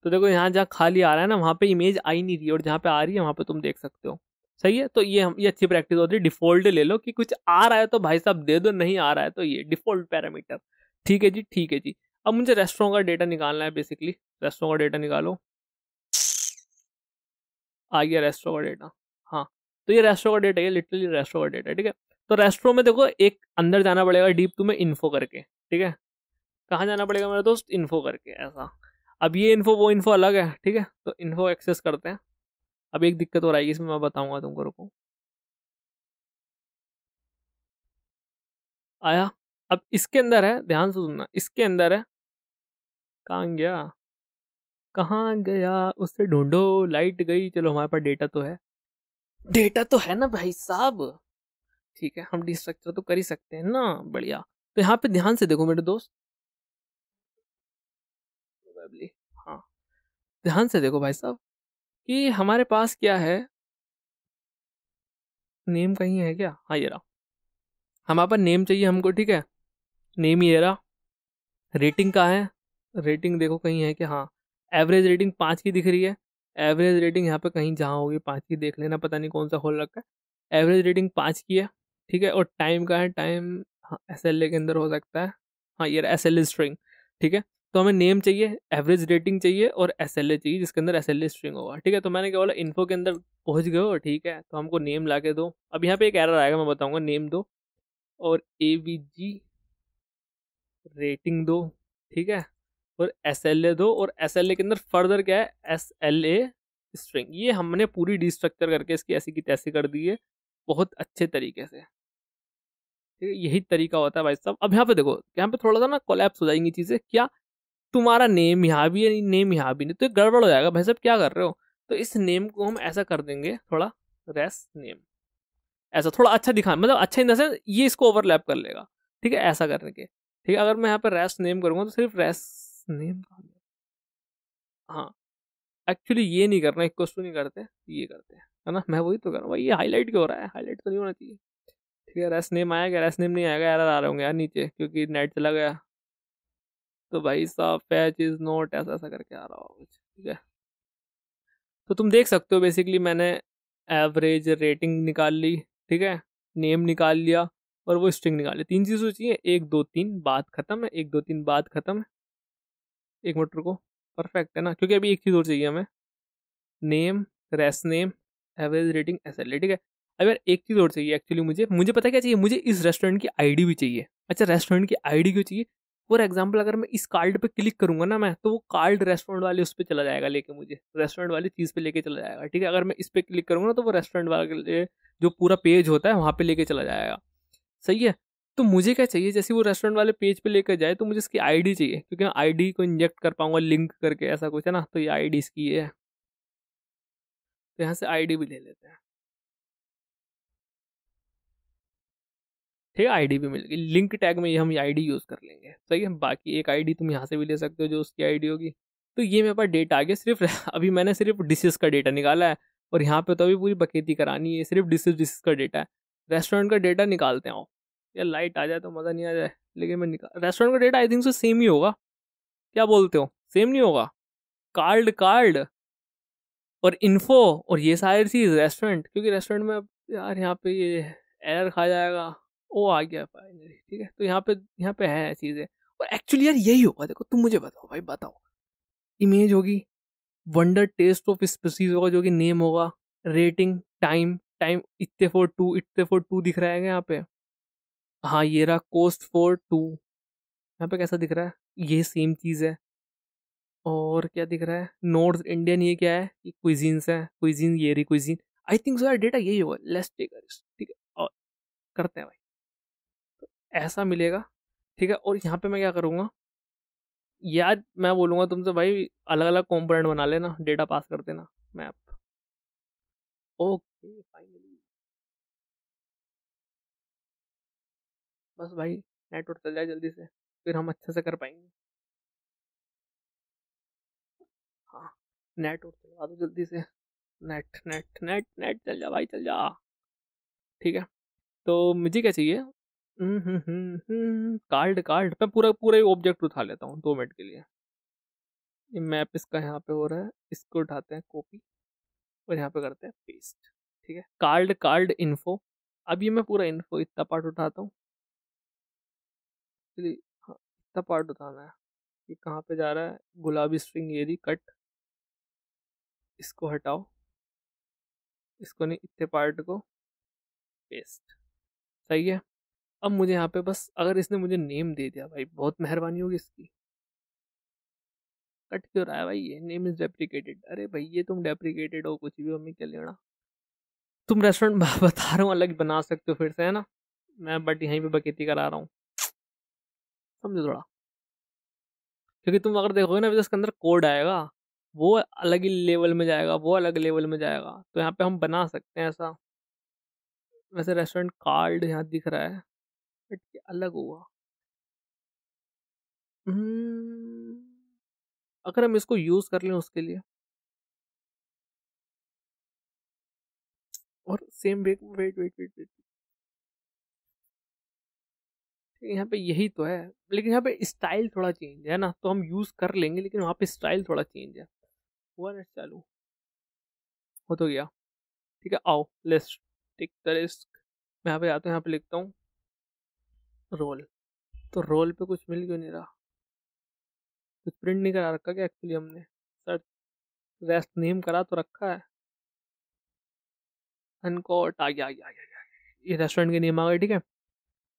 तो देखो यहाँ जहाँ खाली आ रहा है ना वहाँ पे इमेज आ ही नहीं रही है, और जहाँ पे आ रही है वहाँ पे तुम देख सकते हो। सही है, तो ये अच्छी प्रैक्टिस होती है। डिफॉल्ट ले लो कि कुछ आ रहा है तो भाई साहब दे दो, नहीं आ रहा है तो ये डिफॉल्ट पैरामीटर। ठीक है जी, ठीक है जी। अब मुझे रेस्टोरेंट का डेटा निकालना है बेसिकली। रेस्टोरेंट का डेटा निकालो। आ गया रेस्टोरेंट का डेटा। हाँ, तो ये रेस्टोरेंट का डेटा, ये लिटरली रेस्टोरेंट का डेटा। ठीक है, तो रेस्टोरेंट में देखो एक अंदर जाना पड़ेगा डीप तुम्हें इन्फो करके। ठीक है, कहाँ जाना पड़ेगा मेरे दोस्त, इन्फो करके ऐसा। अब ये इन्फो वो इन्फो अलग है। ठीक है, तो इन्फो एक्सेस करते हैं। अब एक दिक्कत हो रही है इसमें, मैं बताऊंगा तुमको, रुको। आया। अब इसके अंदर है, ध्यान से सुनना, इसके अंदर है। कहाँ गया, कहाँ गया, उससे ढूंढो। लाइट गई, चलो हमारे पास डेटा तो है। डेटा तो है ना भाई साहब। ठीक है, हम डिस्ट्रक्चर तो कर ही सकते हैं ना, बढ़िया। तो यहाँ पे ध्यान से देखो मेरे दोस्त, प्रोबेबली, हाँ, ध्यान से देखो भाई साहब कि हमारे पास क्या है। नेम कहीं है क्या, हाँ ये रहा। हमारे पास नेम चाहिए हमको। ठीक है, नेम ये रहा। रेटिंग कहाँ है, रेटिंग देखो कहीं है क्या, हाँ। एवरेज रेटिंग 5 की दिख रही है। एवरेज रेटिंग यहाँ पे कहीं जहाँ होगी 5 की, देख लेना, पता नहीं कौन सा खोल रखा है। एवरेज रेटिंग 5 की है। ठीक है, और टाइम का है, टाइम हाँ एस एल ए के अंदर हो सकता है। हाँ ये एस एल ए स्ट्रिंग। ठीक है, तो हमें नेम चाहिए, एवरेज रेटिंग चाहिए और एस एल ए चाहिए जिसके अंदर एस एल ए स्ट्रिंग होगा। ठीक है, तो मैंने क्या बोला, इन्फो के अंदर पहुंच गए हो। ठीक है, तो हमको नेम ला के दो। अब यहाँ पे एक एरर आएगा, मैं बताऊंगा। नेम दो और एवीजी रेटिंग दो। ठीक है, और एस एल ए दो, और एस एल ए के अंदर फर्दर क्या है, एस एल ए स्ट्रिंग। ये हमने पूरी डिस्ट्रक्चर करके इसकी ऐसी की तैसी कर दी है, बहुत अच्छे तरीके से। ठीक है, यही तरीका होता है भाई साहब। अब यहाँ पे देखो, यहाँ पे थोड़ा सा ना कोलैप्स हो जाएंगी चीजें। क्या, तुम्हारा नेम यहाँ भी है, नेम यहाँ भी नहीं, तो ये गड़बड़ हो जाएगा भाई साहब, क्या कर रहे हो। तो इस नेम को हम ऐसा कर देंगे थोड़ा, रेस नेम, ऐसा थोड़ा अच्छा दिखा, मतलब अच्छा इन द सेंस ये इसको ओवरलैप कर लेगा। ठीक है, ऐसा करने के। ठीक है, अगर मैं यहाँ पे रेस नेम करूंगा तो सिर्फ रेस नेम, हाँ, एक्चुअली ये नहीं करना, इक्वल टू नहीं करते, ये करते हैं, है ना। मैं वही तो कर रहा हूँ भाई, ये हाईलाइट क्यों हो रहा है, हाईलाइट तो नहीं होना चाहिए। ठीक है, रेस नेम आया क्या, रेस नेम नहीं आएगा, एरर आ रहे होंगे यार नीचे क्योंकि नेट चला गया। तो भाई साहब पैच इज नोट ऐसा ऐसा करके आ रहा होगा। ठीक है, तो तुम देख सकते हो बेसिकली मैंने एवरेज रेटिंग निकाल ली। ठीक है, नेम निकाल लिया और वो स्ट्रिंग निकाल ली। 3 चीज़ें चाहिए, 1 2 3 बात खत्म है, 1 2 3 बात खत्म है। एक मिनट रुको, परफेक्ट है ना, क्योंकि अभी एक चीज़ और चाहिए हमें, name, res name, average rating, S L. ठीक है, अब यार एक चीज़ और चाहिए एक्चुअली, मुझे पता है क्या चाहिए, मुझे इस रेस्टोरेंट की आईडी भी चाहिए। अच्छा, रेस्टोरेंट की आईडी क्यों चाहिए, फॉर एग्जाम्पल अगर मैं इस कार्ड पे क्लिक करूंगा ना मैं, तो वो कार्ड रेस्टोरेंट वाले उस पर चला जाएगा लेके, मुझे रेस्टोरेंट वाली चीज़ पे लेके चला जाएगा। ठीक है, अगर मैं इस पे क्लिक करूंगा ना तो वो रेस्टोरेंट वाले जो पूरा पेज होता है वहाँ पे लेके चला जाएगा। सही है, तो मुझे क्या चाहिए, जैसे वो रेस्टोरेंट वाले पेज पे लेकर जाए तो मुझे इसकी आईडी चाहिए, क्योंकि मैं आईडी को इंजेक्ट कर पाऊंगा लिंक करके, ऐसा कुछ है ना। तो ये आईडी इसकी है, तो यहाँ से आईडी भी ले लेते हैं। ठीक है, आईडी भी मिल गई, लिंक टैग में ये हम आईडी यूज कर लेंगे। सही है, बाकी एक आईडी तुम यहाँ से भी ले सकते हो जो उसकी आईडी होगी। तो ये मेरे पास डेटा आ गया सिर्फ अभी मैंने सिर्फ डिशेस का डेटा निकाला है, और यहाँ पे तो अभी पूरी बकेती करानी है, सिर्फ डिशेस का डेटा है। रेस्टोरेंट का डेटा निकालते हैं। यार लाइट आ जाए तो मज़ा नहीं आ जाए, लेकिन मैं निकाल, रेस्टोरेंट का data I think so same ही होगा, क्या बोलते हो, सेम नहीं होगा। कार्ड कार्ड और इन्फो और ये सारी चीज़ रेस्टोरेंट, क्योंकि रेस्टोरेंट में अब यार यहाँ पे ये एरर खा जाएगा। ओ आ गया फाइनली। ठीक है, तो यहाँ पे है चीज़ें, और एक्चुअली यार यही होगा। देखो तुम मुझे बताओ भाई, बताओ। इमेज होगी, वंडर टेस्ट ऑफ स्पीसीज होगा जो कि नेम होगा, रेटिंग, टाइम, टाइम इतने फॉर टू, इतने फॉर टू दिख रहा है क्या यहाँ पे, हाँ ये रहा, कोस्ट फॉर टू, यहाँ पे कैसा दिख रहा है, ये सेम चीज़ है। और क्या दिख रहा है, नॉर्थ इंडियन, ये क्या है, ये क्विजीन्स है, क्विजीन, ये रही क्विजीन। आई थिंक सो यार डेटा यही होगा, लेट्स टेक रिस्क। ठीक है, और करते हैं भाई। ऐसा मिलेगा, ठीक है। और यहाँ पे मैं क्या करूँगा यार, मैं बोलूँगा तुमसे भाई अलग अलग कंपोनेंट बना लेना, डेटा पास कर देना मैप। ओके फाइनली, बस भाई नेटवर्क चल जाए जल्दी से, फिर हम अच्छे से कर पाएंगे। हाँ, नेटवर्क चलवा दो जल्दी से। नेट नेट नेट नेट चल जा भाई, चल जा। ठीक है, तो मुझे क्या चाहिए? कार्ड कार्ड, मैं पूरा पूरा ऑब्जेक्ट उठा लेता हूँ 2 मिनट के लिए। ये मैप इसका यहाँ पे हो रहा है, इसको उठाते हैं कॉपी और यहाँ पे करते हैं पेस्ट। ठीक है, कार्ड कार्ड इन्फो। अब ये मैं पूरा इन्फो इतना पार्ट उठाता हूँ। चलिए, हाँ इतना पार्ट उठाना है। ये कहाँ पे जा रहा है? गुलाबी स्ट्रिंग ये रही, कट। इसको हटाओ, इसको नहीं, इतने पार्ट को पेस्ट। सही है। अब मुझे यहाँ पे बस, अगर इसने मुझे नेम दे दिया भाई, बहुत मेहरबानी होगी इसकी। कट क्यों रहा है भाई? ये नेम इज डेप्रिकेटेड। अरे भाई ये तुम डेप्रिकेटेड हो कुछ भी, हमें क्या लेना। तुम रेस्टोरेंट बता रहा हूँ अलग बना सकते हो फिर से, है ना। मैं बट यहीं पे बकेती करा रहा हूँ, समझो थोड़ा। क्योंकि तुम अगर देखोगे ना इसके अंदर कोड आएगा, वो अलग ही लेवल में जाएगा, वो अलग लेवल में जाएगा। तो यहाँ पे हम बना सकते हैं ऐसा। वैसे रेस्टोरेंट कार्ड यहाँ दिख रहा है, बट ये अलग हुआ। हम्म, अगर हम इसको यूज कर लें उसके लिए, और same wait wait wait wait wait, यहाँ पे यही तो है। लेकिन यहाँ पे स्टाइल थोड़ा चेंज है ना, तो हम यूज कर लेंगे, लेकिन वहाँ पे स्टाइल थोड़ा चेंज है। हुआ ना चालू, हो तो गया। ठीक है, आओ लेट्स टेक द रिस्क। मैं यहाँ पे आता हूँ, यहाँ पे लिखता हूँ रोल। तो रोल पे कुछ मिल क्यों नहीं रहा? कुछ प्रिंट नहीं करा रखा क्या एक्चुअली हमने? सर रेस्ट नेम करा तो रखा है। अनकोट आ गया, आ गया, आ गया, आ गया। ये रेस्टोरेंट के नेम आ गए, ठीक है।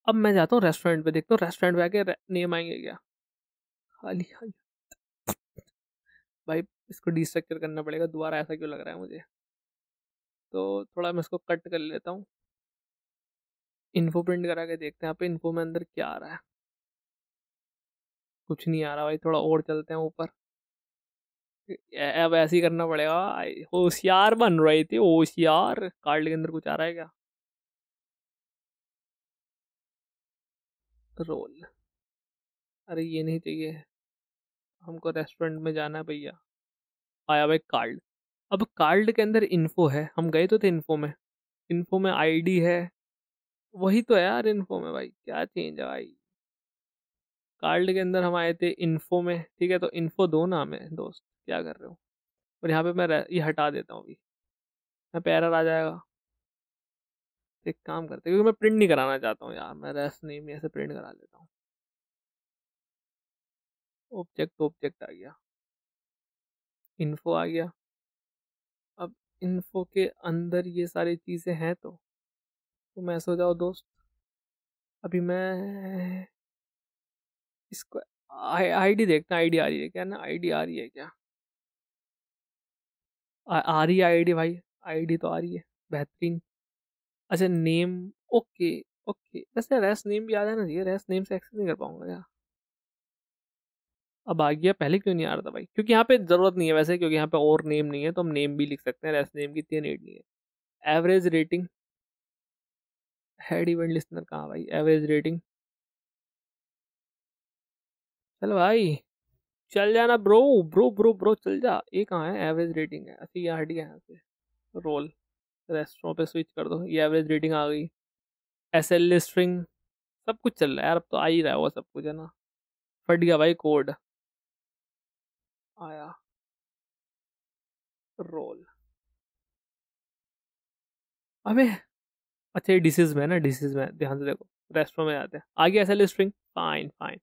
अब मैं जाता हूँ रेस्टोरेंट पे, देखता हूँ रेस्टोरेंट पे आके नेम आएंगे क्या। खाली खाली भाई, इसको डिस्ट्रक्चर करना पड़ेगा दोबारा, ऐसा क्यों लग रहा है मुझे। तो थोड़ा मैं इसको कट कर लेता हूँ। इन्फो प्रिंट करा के देखते हैं यहाँ पे इन्फो में अंदर क्या आ रहा है। कुछ नहीं आ रहा भाई, थोड़ा और चलते हैं ऊपर। अब ऐसे ही करना पड़ेगा। होशियार बन रहे थे, होशियार। कार्ड के अंदर कुछ आ रहा है क्या? रोल, अरे ये नहीं चाहिए, हमको रेस्टोरेंट में जाना है भैया। आया भाई कार्ड। अब कार्ड के अंदर इन्फो है, हम गए तो थे इन्फो में। इन्फो में आईडी है, वही तो है यार इन्फो में। भाई क्या चेंज है भाई? कार्ड के अंदर हम आए थे इन्फो में, ठीक है। तो इन्फो दो ना हमें दोस्त, क्या कर रहे हो। और यहाँ पे मैं ये हटा देता हूँ अभी, यहाँ पे एरर आ जाएगा। एक काम करते हैं, क्योंकि मैं प्रिंट नहीं कराना चाहता हूँ यार, मैं रेस्ट नेम ऐसे प्रिंट करा लेता हूँ। ऑब्जेक्ट ऑब्जेक्ट आ गया, इन्फो आ गया। अब इन्फो के अंदर ये सारी चीज़ें हैं, तो तुम ऐसे हो जाओ दोस्त। अभी मैं इसको आईडी देखना, आईडी आ रही है क्या ना, आईडी आ रही है क्या? आ रही है आईडी भाई, आईडी तो आ रही है, बेहतरीन। अच्छा नेम, ओके ओके। वैसे रेस्ट नेम भी आ जाना चाहिए, रेस्ट नेम से एक्सेस नहीं कर पाऊंगा क्या? अब आ गया, पहले क्यों नहीं आ रहा था भाई? क्योंकि यहाँ पे जरूरत नहीं है वैसे, क्योंकि यहाँ पे और नेम नहीं है, तो हम नेम भी लिख सकते हैं, रेस्ट नेम की इतनी नीड नहीं है। Average rating, head event listener कहाँ भाई? एवरेज रेटिंग, चल भाई चल जाना ब्रो, ब्रो ब्रो ब्रो चल जा। ये कहाँ है? एवरेज रेटिंग है, अच्छा ये हट गया यहाँ से। रोल, रेस्टोरेंट पे स्विच कर दो, ये एवरेज रेटिंग आ गई। एस एल स्ट्रिंग, सब कुछ चल रहा है यार, अब तो आ ही रहा है वो सब कुछ, है ना। फट गया भाई कोड, आया। रोल, अबे अच्छा ये डिसीज में है ना, डिसीज में ध्यान से देखो। रेस्टोरेंट में आते हैं, आ गया S L string, fine fine.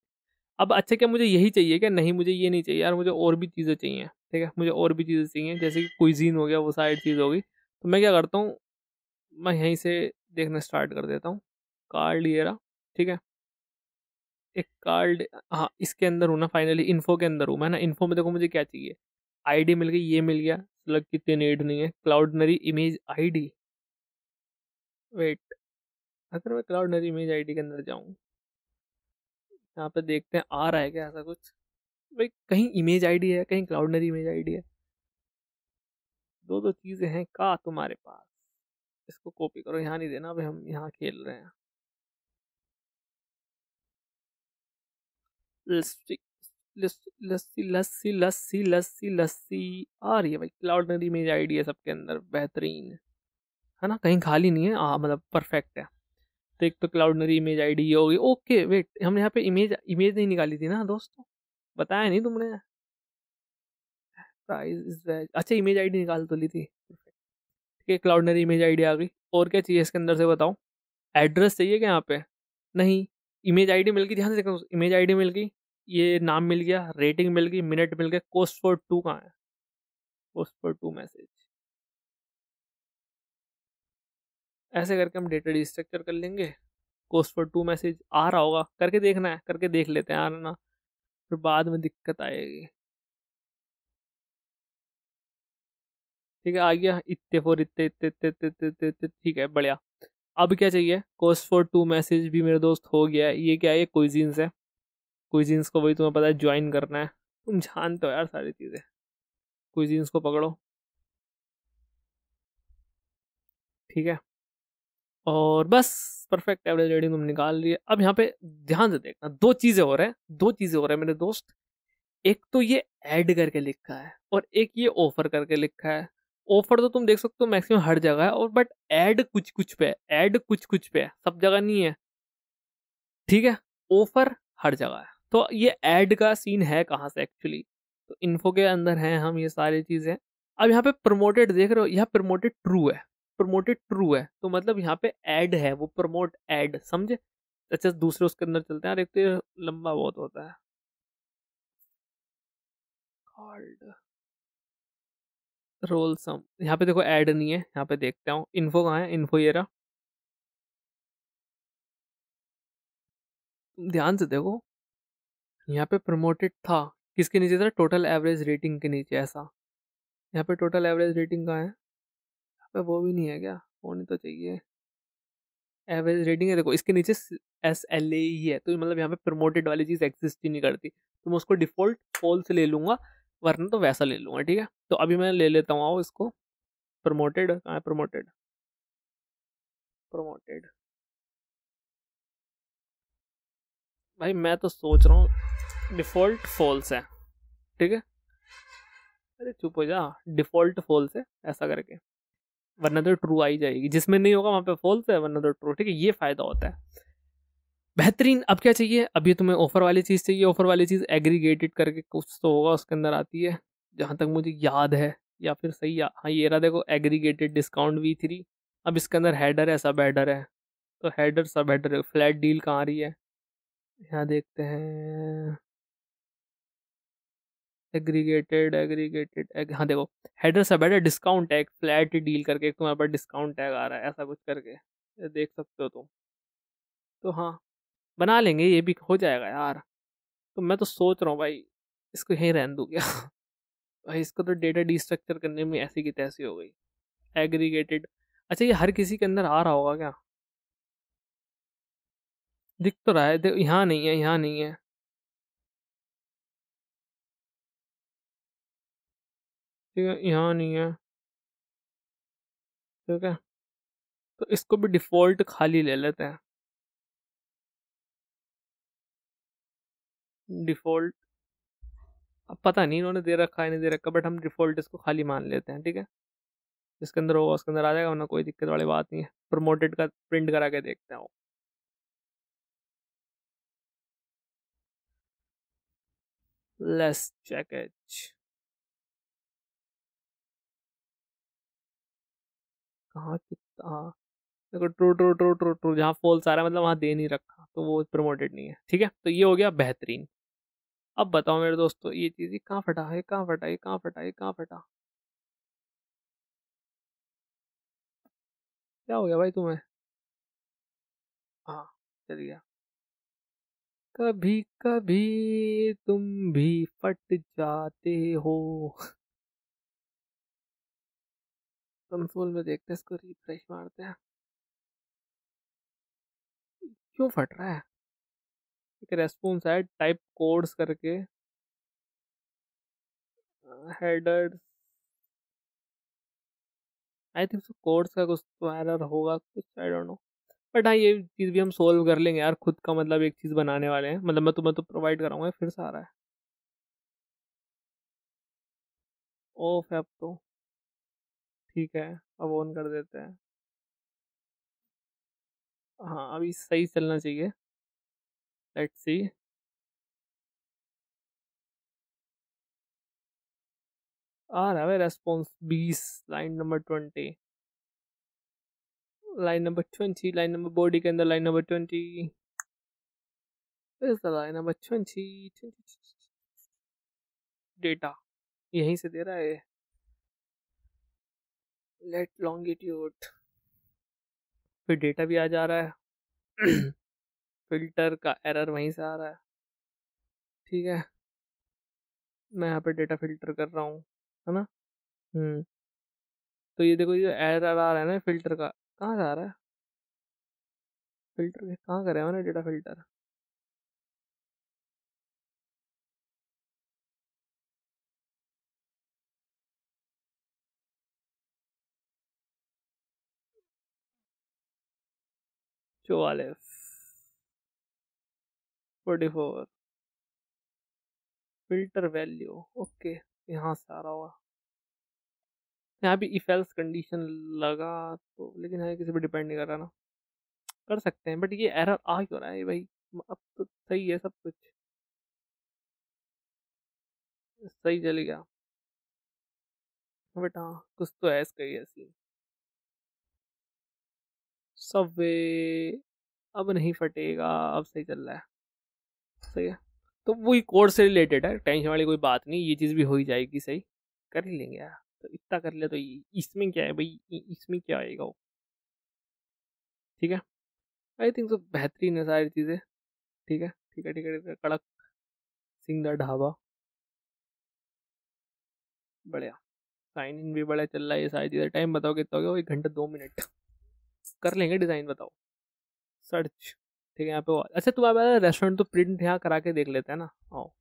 अब अच्छा क्या मुझे यही चाहिए क्या? नहीं मुझे ये नहीं चाहिए यार, मुझे और भी चीज़ें चाहिए, ठीक है। मुझे और भी चीज़ें चाहिए, जैसे कि कुइजीन हो गया, वो सारी चीज़ हो गई। तो मैं क्या करता हूँ, मैं यहीं से देखना स्टार्ट कर देता हूँ। कार्ड ये रहा, ठीक है। एक कार्ड, हाँ इसके अंदर हूँ ना, फाइनली इन्फो के अंदर हूँ मैं ना। इन्फो में देखो मुझे क्या चाहिए, आईडी मिल गई, ये मिल गया, लग कितनी नीड नहीं है। क्लाउडनरी इमेज आईडी, वेट, अगर मैं क्लाउडनरी इमेज आईडी के अंदर जाऊँ, यहाँ पे देखते हैं आ रहा है क्या ऐसा कुछ। भाई कहीं इमेज आईडी है, कहीं क्लाउडनरी इमेज आईडी है, दो दो चीजें हैं का तुम्हारे पास। इसको कॉपी करो, यहाँ नहीं देना, भाई हम यहाँ खेल रहे हैं। लस्सी लस्सी लस्सी लस्सी लस्सी लस्सी लस्सी आ रही है भाई, क्लाउडनरी इमेज आईडी है सबके अंदर, बेहतरीन है ना, कहीं खाली नहीं है, हाँ मतलब परफेक्ट है। तो एक तो क्लाउडनरी इमेज आईडी ये होगी। ओके वेट, हमने यहाँ पे इमेज इमेज नहीं निकाली थी ना दोस्तों, बताया नहीं तुमने। प्राइस इज वेज, अच्छा इमेज आईडी निकाल तो ली थी। ठीक है, क्लाउडनरी इमेज आईडी आ गई। और क्या चाहिए इसके अंदर से बताओ। एड्रेस चाहिए क्या यहाँ पे? नहीं। इमेज आईडी मिल गई, ध्यान से देखो, इमेज आईडी मिल गई, ये नाम मिल गया, रेटिंग मिल गई, मिनट मिल गया, कोस्ट फॉर टू कहाँ है? Cost for two message. ऐसे करके हम डेटा डिस्ट्रक्चर कर लेंगे। कोस्ट फॉर टू मैसेज आ रहा होगा, करके देखना है, करके देख लेते हैं, आ रहा ना, फिर बाद में दिक्कत आएगी। ठीक है आ गया, इतने फॉर इतने इतने इतने इतने इतने इतने इतने, ठीक है बढ़िया। अब क्या चाहिए? कोस्ट फॉर टू मैसेज भी मेरे दोस्त हो गया है। ये क्या है? ये क्विजीन्स है। क्विजीन्स को वही तुम्हें पता है ज्वाइन करना है, तुम जानते हो यार सारी चीज़ें। क्विजीन्स को पकड़ो, ठीक है, और बस परफेक्ट एवरेज रेटिंग तुम निकाल रही है। अब यहाँ पे ध्यान से देखना, दो चीज़ें हो रहे हैं, दो चीज़ें हो रहे हैं मेरे दोस्त। एक तो ये ऐड करके लिखा है, और एक ये ऑफर करके लिखा है। ऑफर तो तुम देख सकते हो मैक्सिमम हर जगह है, और बट ऐड कुछ कुछ पे है, ऐड कुछ कुछ पे है, सब जगह नहीं है। ठीक है, ऑफर हर जगह है। तो ये ऐड का सीन है कहाँ से एक्चुअली? तो इन्फो के अंदर है हम ये सारी चीजें। अब यहाँ पे प्रमोटेड देख रहे हो, यहाँ प्रमोटेड ट्रू है, प्रमोटेड ट्रू है, तो मतलब यहाँ पे ऐड है, वो प्रमोट ऐड, समझे? अच्छा दूसरे उसके अंदर चलते हैं यार, एक तो ये लंबा बहुत होता है। कॉल्ड रोल सम, यहाँ पे देखो ऐड नहीं है, यहाँ पे देखते हो इन्फो कहाँ है, इन्फो ये रहा, तुम ध्यान से देखो। यहाँ पे प्रमोटेड था, किसके नीचे था? टोटल एवरेज रेटिंग के नीचे, ऐसा। यहाँ पे टोटल एवरेज रेटिंग कहाँ है? यहाँ पे वो भी नहीं है क्या? होनी तो चाहिए। एवरेज रेटिंग है देखो, इसके नीचे SLA ही है, तो मतलब यहाँ पे प्रमोटेड वाली चीज़ एग्जिस्ट ही नहीं करती, तो मैं उसको डिफॉल्ट फॉल्स ले लूंगा, वरना तो वैसा ले लूंगा। ठीक है, तो अभी मैं ले लेता हूँ, आओ इसको। प्रमोटेड कहाँ है? Promoted, promoted. भाई मैं तो सोच रहा हूँ डिफॉल्ट फॉल्स है। ठीक है, अरे चुप हो जा, डिफॉल्ट फॉल्स है ऐसा करके, वरना तो ट्रू आई जाएगी, जिसमें नहीं होगा वहां पे फॉल्स है, वरना तो ट्रू। ठीक है, ये फायदा होता है। बेहतरीन। अब क्या चाहिए? अब ये तुम्हें ऑफर वाली चीज़ चाहिए, ऑफर वाली चीज़ एग्रीगेटेड करके कुछ तो होगा उसके अंदर आती है, जहाँ तक मुझे याद है, या फिर सही हाँ ये रहा देखो, एग्रीगेटेड डिस्काउंट V3। अब इसके अंदर हेडर है, सब हेडर है, तो हेडर सब हेडर है, फ्लैट डील कहाँ आ रही है? यहाँ देखते हैं, एग्रीगेटेड हाँ देखो, हेडर सब header discount tag flat deal करके एक तुम्हारे पास डिस्काउंट टैग आ रहा है, ऐसा कुछ करके, ये देख सकते हो तुम। तो हाँ, बना लेंगे, ये भी हो जाएगा यार। तो मैं तो सोच रहा हूँ भाई, इसको यहीं रहने दूँ क्या? भाई इसको तो डेटा डिस्ट्रक्चर करने में ऐसी की तैसी हो गई। एग्रीगेटेड, अच्छा ये हर किसी के अंदर आ रहा होगा क्या? दिख तो रहा है, यहाँ नहीं है, यहाँ नहीं है। ठीक है, यहाँ नहीं है। ठीक है, तो इसको भी डिफॉल्ट खाली ले लेते हैं, डिफॉल्ट। अब पता नहीं इन्होंने दे रखा है नहीं दे रखा, बट हम डिफॉल्ट इसको खाली मान लेते हैं। ठीक है, जिसके अंदर होगा उसके अंदर आ जाएगा, वरना कोई दिक्कत वाली बात नहीं है। प्रमोटेड का प्रिंट करा के देखते हैं। लेस चेक एच, कहाँ कितना, हाँ देखो, true true true true true, जहाँ फॉल्स आ रहा है मतलब वहाँ दे नहीं रखा, तो वो प्रमोटेड नहीं है। ठीक है, तो ये हो गया बेहतरीन। अब बताओ मेरे दोस्तों, ये चीज़ ये कहाँ फटा है, कहाँ फटा, ये कहाँ फटा, ये कहाँ फटा? क्या हो गया भाई तुम्हें? हाँ, चल गया। कभी कभी तुम भी फट जाते हो। कंसोल में देखते हैं, इसको रिफ्रेश मारते हैं। क्यों फट रहा है? एक रेस्पॉन्स है टाइप कोड्स करके, हेडर, आई थिंक कोड्स का कुछ तो एरर होगा कुछ, आई डोंट नो। बट हाँ ये चीज़ भी हम सोल्व कर लेंगे यार खुद का, मतलब एक चीज़ बनाने वाले हैं, मतलब मैं तुम्हें तो प्रोवाइड कराऊंगा, फिर से आ रहा है ऑफ है अब तो। ठीक है, अब ऑन कर देते हैं। हाँ अभी सही चलना चाहिए, लेट्स सी। आ रहा है response 20, line number 20, line number 20, line number body के अंदर line number 20 is the line number 20। Data यहीं से दे रहा है, लेट लॉन्गिट्यूड, फिर डेटा भी आ जा रहा है। फिल्टर का एरर वहीं से आ रहा है। ठीक है, मैं यहाँ पे डेटा फिल्टर कर रहा हूँ, है ना। हम्म, तो ये देखो ये एरर आ रहा है ना फिल्टर का, कहाँ से आ रहा है, फिल्टर कहाँ करे मैंने डेटा फिल्टर। चौवालीस, 44, फिल्टर वैल्यू, ओके, यहाँ से आ रहा होगा। यहाँ भी इफ एल्स कंडीशन लगा तो, लेकिन है किसी पे डिपेंड नहीं कर रहा ना, कर सकते हैं, बट ये एरर आ क्यों रहा है भाई। अब तो सही है सब कुछ, सही चल गया, बट हाँ कुछ तो है इसका ही ऐसी। सबवे अब नहीं फटेगा, अब सही चल रहा है, सही है। तो वही कोड से रिलेटेड है, टेंशन वाली कोई बात नहीं, ये चीज़ भी हो ही जाएगी सही, कर ही लेंगे यार। तो इतना कर ले तो इसमें क्या है भाई, इसमें क्या आएगा वो। ठीक है, आई थिंक तो बेहतरीन है सारी चीज़ें। ठीक है ठीक है ठीक है ठीक है, कड़क सिंह दा ढाबा, बढ़िया। साइन इन भी बड़ा चल रहा है, ये सारी चीज़ें। टाइम बताओ कितना हो गया, 1 घंटा 2 मिनट। कर लेंगे डिज़ाइन, बताओ। सर्च, ठीक है यहाँ पे अच्छा तुम्हारे रेस्टोरेंट तो प्रिंट यहाँ करा के देख लेते हैं ना, आओ।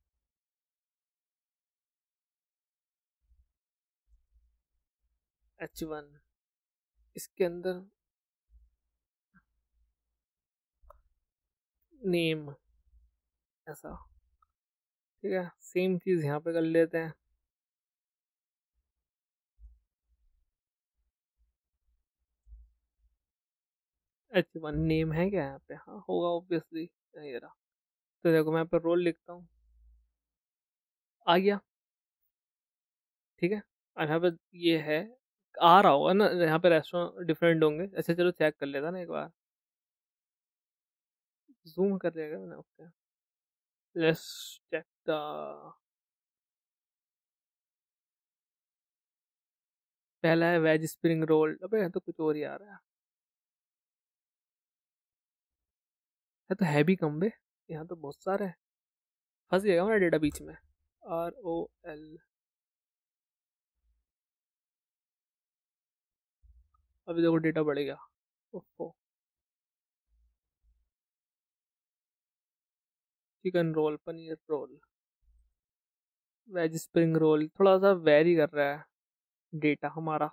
H1, इसके अंदर नेम ऐसा, ठीक है सेम चीज़ यहाँ पे कर लेते हैं। H1 नेम है क्या यहाँ पे, हाँ होगा ऑब्वियसली, ये रहा। तो देखो मैं यहाँ पे रोल लिखता हूँ, आ गया। ठीक है, और यहाँ पे ये है, आ रहा होगा ना, यहाँ पे रेस्टोरेंट डिफरेंट होंगे। अच्छा चलो चेक कर लेता ना एक बार, जूम कर लेगा मैंने, ओके। लेट्स चेक द, पहला है वेज स्प्रिंग रोल, अबे यहाँ तो कुछ और ही आ रहा है तो है भी कम बे, यहाँ तो बहुत सारे हैं, फंस जाएगा मेरा डेटा बीच में। ROL, अभी देखो डेटा बढ़ेगा, ओहो। Chicken roll, paneer roll, veg spring roll, थोड़ा सा वेरी कर रहा है डेटा हमारा।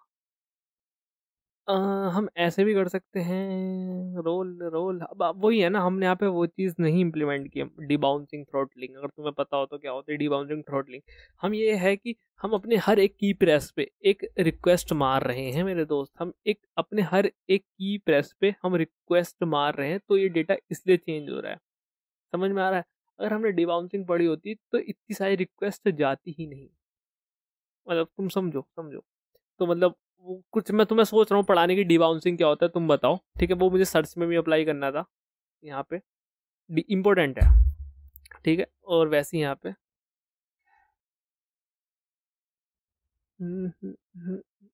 अ, हम ऐसे भी कर सकते हैं, रोल रोल, अब वही है ना, हमने यहाँ पे वो चीज़ नहीं इम्प्लीमेंट की, डिबाउंसिंग थ्रॉटलिंग, अगर तुम्हें पता हो तो क्या होता है डिबाउंसिंग थ्रॉटलिंग। हम ये है कि हम अपने हर एक की प्रेस पे एक रिक्वेस्ट मार रहे हैं मेरे दोस्त, हम एक अपने हर एक की प्रेस पे हम रिक्वेस्ट मार रहे हैं, तो ये डेटा इसलिए चेंज हो रहा है, समझ में आ रहा है। अगर हमने डिबाउंसिंग पढ़ी होती तो इतनी सारी रिक्वेस्ट जाती ही नहीं, मतलब तुम समझो समझो। तो मतलब वो कुछ मैं तुम्हें सोच रहा हूँ पढ़ाने की, डिबाउंसिंग क्या होता है तुम बताओ, ठीक है, वो मुझे सर्च में भी अप्लाई करना था यहाँ पे, इम्पोर्टेंट है। ठीक है, और वैसे ही यहाँ पे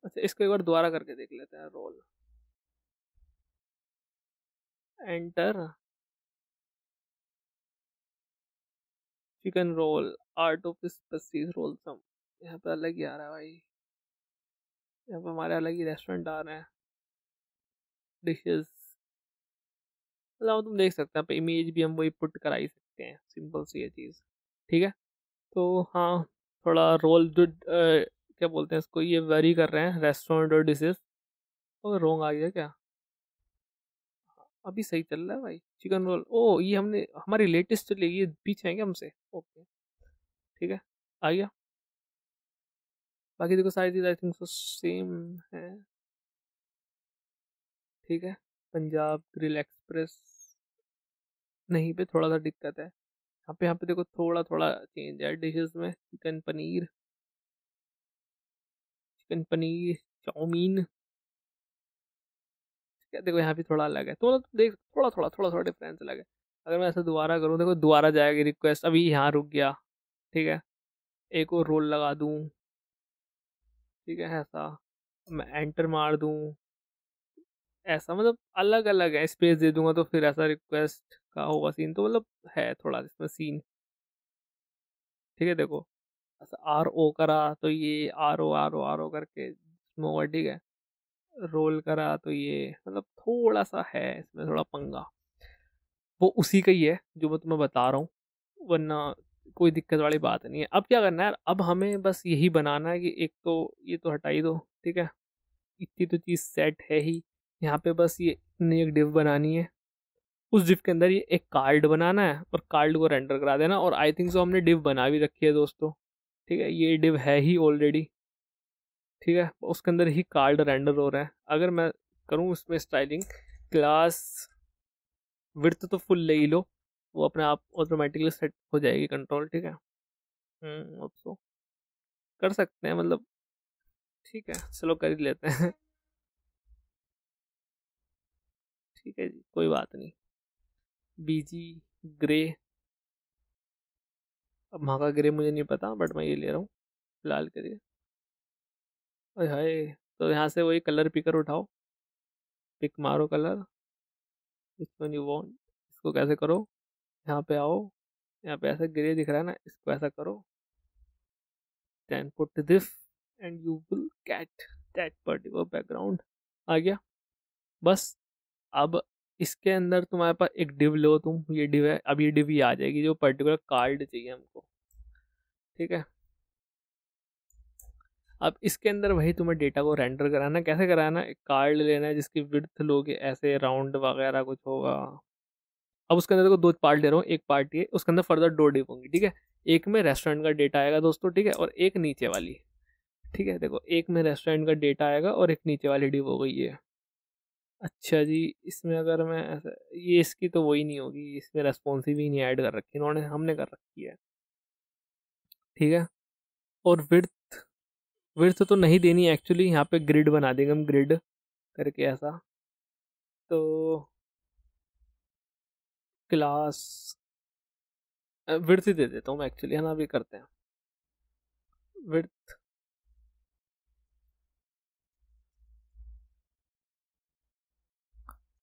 अच्छा इसको एक बार दोबारा करके देख लेते हैं, roll enter, chicken roll, art of species roll sum, यहाँ पे अलग ही आ रहा है भाई, यहाँ पे हमारे अलग ही रेस्टोरेंट आ रहे हैं, डिशेस, मतलब तुम देख सकते हैं, पे इमेज भी हम वही पुट कराई सकते सकते हैं, सिंपल सी है चीज़। ठीक है, तो हाँ, थोड़ा रोल जो क्या बोलते हैं इसको, ये वेरी कर रहे हैं रेस्टोरेंट और डिशेस। और रोंग आ गया क्या? अभी सही चल रहा है भाई। चिकन रोल, ओ ये हमने हमारी लेटेस्ट चली, ये पीछे है क्या हमसे? ओके ठीक है, आ गया। बाकी देखो सारी चीज़ आई थिंक सो सेम है। ठीक है, पंजाब ग्रिल एक्सप्रेस नहीं पे थोड़ा सा दिक्कत है। यहाँ पे देखो थोड़ा थोड़ा चेंज है डिशेस में। चिकन पनीर चाउमीन, क्या देखो यहाँ पे थोड़ा अलग है, तो मतलब देख थोड़ा थोड़ा डिफरेंस अलग है। अगर मैं ऐसा दोबारा करूँ, देखो दोबारा जाएगी रिक्वेस्ट, अभी यहाँ रुक गया। ठीक है, एक और रोल लगा दूँ। ठीक है, ऐसा मैं एंटर मार दूँ, ऐसा मतलब अलग अलग है। स्पेस दे दूंगा तो फिर ऐसा रिक्वेस्ट का होगा सीन, तो मतलब है थोड़ा इसमें सीन। ठीक है, देखो ऐसा आर ओ करा तो ये आर ओ करके स्मोगा। ठीक है, रोल करा तो ये मतलब थोड़ा सा है इसमें थोड़ा पंगा। वो उसी का ही है जो मैं तुम्हें बता रहा हूँ, वरना कोई दिक्कत वाली बात नहीं है। अब क्या करना है यार, अब हमें बस यही बनाना है कि एक तो ये तो हटा ही दो। ठीक है, इतनी तो चीज़ सेट है ही। यहाँ पे बस ये इतनी एक डिव बनानी है, उस डिव के अंदर ये एक कार्ड बनाना है और कार्ड को रेंडर करा देना। और आई थिंक सो हमने डिव बना भी रखी है दोस्तों। ठीक है, ये डिव है ही ऑलरेडी। ठीक है, उसके अंदर ही कार्ड रेंडर हो रहा है। अगर मैं करूँ इसमें स्टाइलिंग, क्लास विड्थ तो फुल ले ही लो, वो अपने आप ऑटोमेटिकली सेट हो जाएगी कंट्रोल। ठीक है, अब तो कर सकते हैं मतलब। ठीक है, चलो कर ही लेते हैं। ठीक है जी, कोई बात नहीं। बीजी ग्रे, अब वहाँ का ग्रे मुझे नहीं पता, बट मैं ये ले रहा हूँ फिलहाल के लिए। अरे हाय, तो यहाँ से वही कलर पिकर उठाओ, पिक मारो colour, which one you want. इसको कैसे करो, यहाँ पे आओ, यहाँ पे ऐसा ग्रे दिख रहा है ना, इसको ऐसा करो, then put this and you will get that particular background. आ गया बस। अब इसके अंदर तुम्हारे पास एक डिव लो तुम, ये डिव है, अब ये डिव ही आ जाएगी जो पर्टिकुलर कार्ड चाहिए हमको। ठीक है, अब इसके अंदर वही तुम्हें डेटा को रेंडर कराना, कैसे कराना, एक कार्ड लेना है जिसकी विड्थ लोगे ऐसे राउंड वगैरह कुछ होगा। अब उसके अंदर देखो दो पार्ट ले रहा हूँ, एक पार्ट ये, उसके अंदर फर्दर दो डिव होंगी। ठीक है, एक में रेस्टोरेंट का डेटा आएगा दोस्तों। ठीक है, और एक नीचे वाली। ठीक है, देखो एक में रेस्टोरेंट का डेटा आएगा और एक नीचे वाली डिव हो गई है। अच्छा जी, इसमें अगर मैं ऐसा, ये इसकी तो वही नहीं होगी, इसमें रेस्पॉन्सिव ही नहीं ऐड कर रखी इन्होंने, हमने कर रखी है। ठीक है, और विड्थ, विड्थ तो नहीं देनी एक्चुअली, यहाँ पे ग्रिड बना देंगे हम, ग्रिड करके ऐसा। तो क्लास विड्थ ही दे देता हूँ मैं एक्चुअली, है ना, अभी करते हैं विड्थ।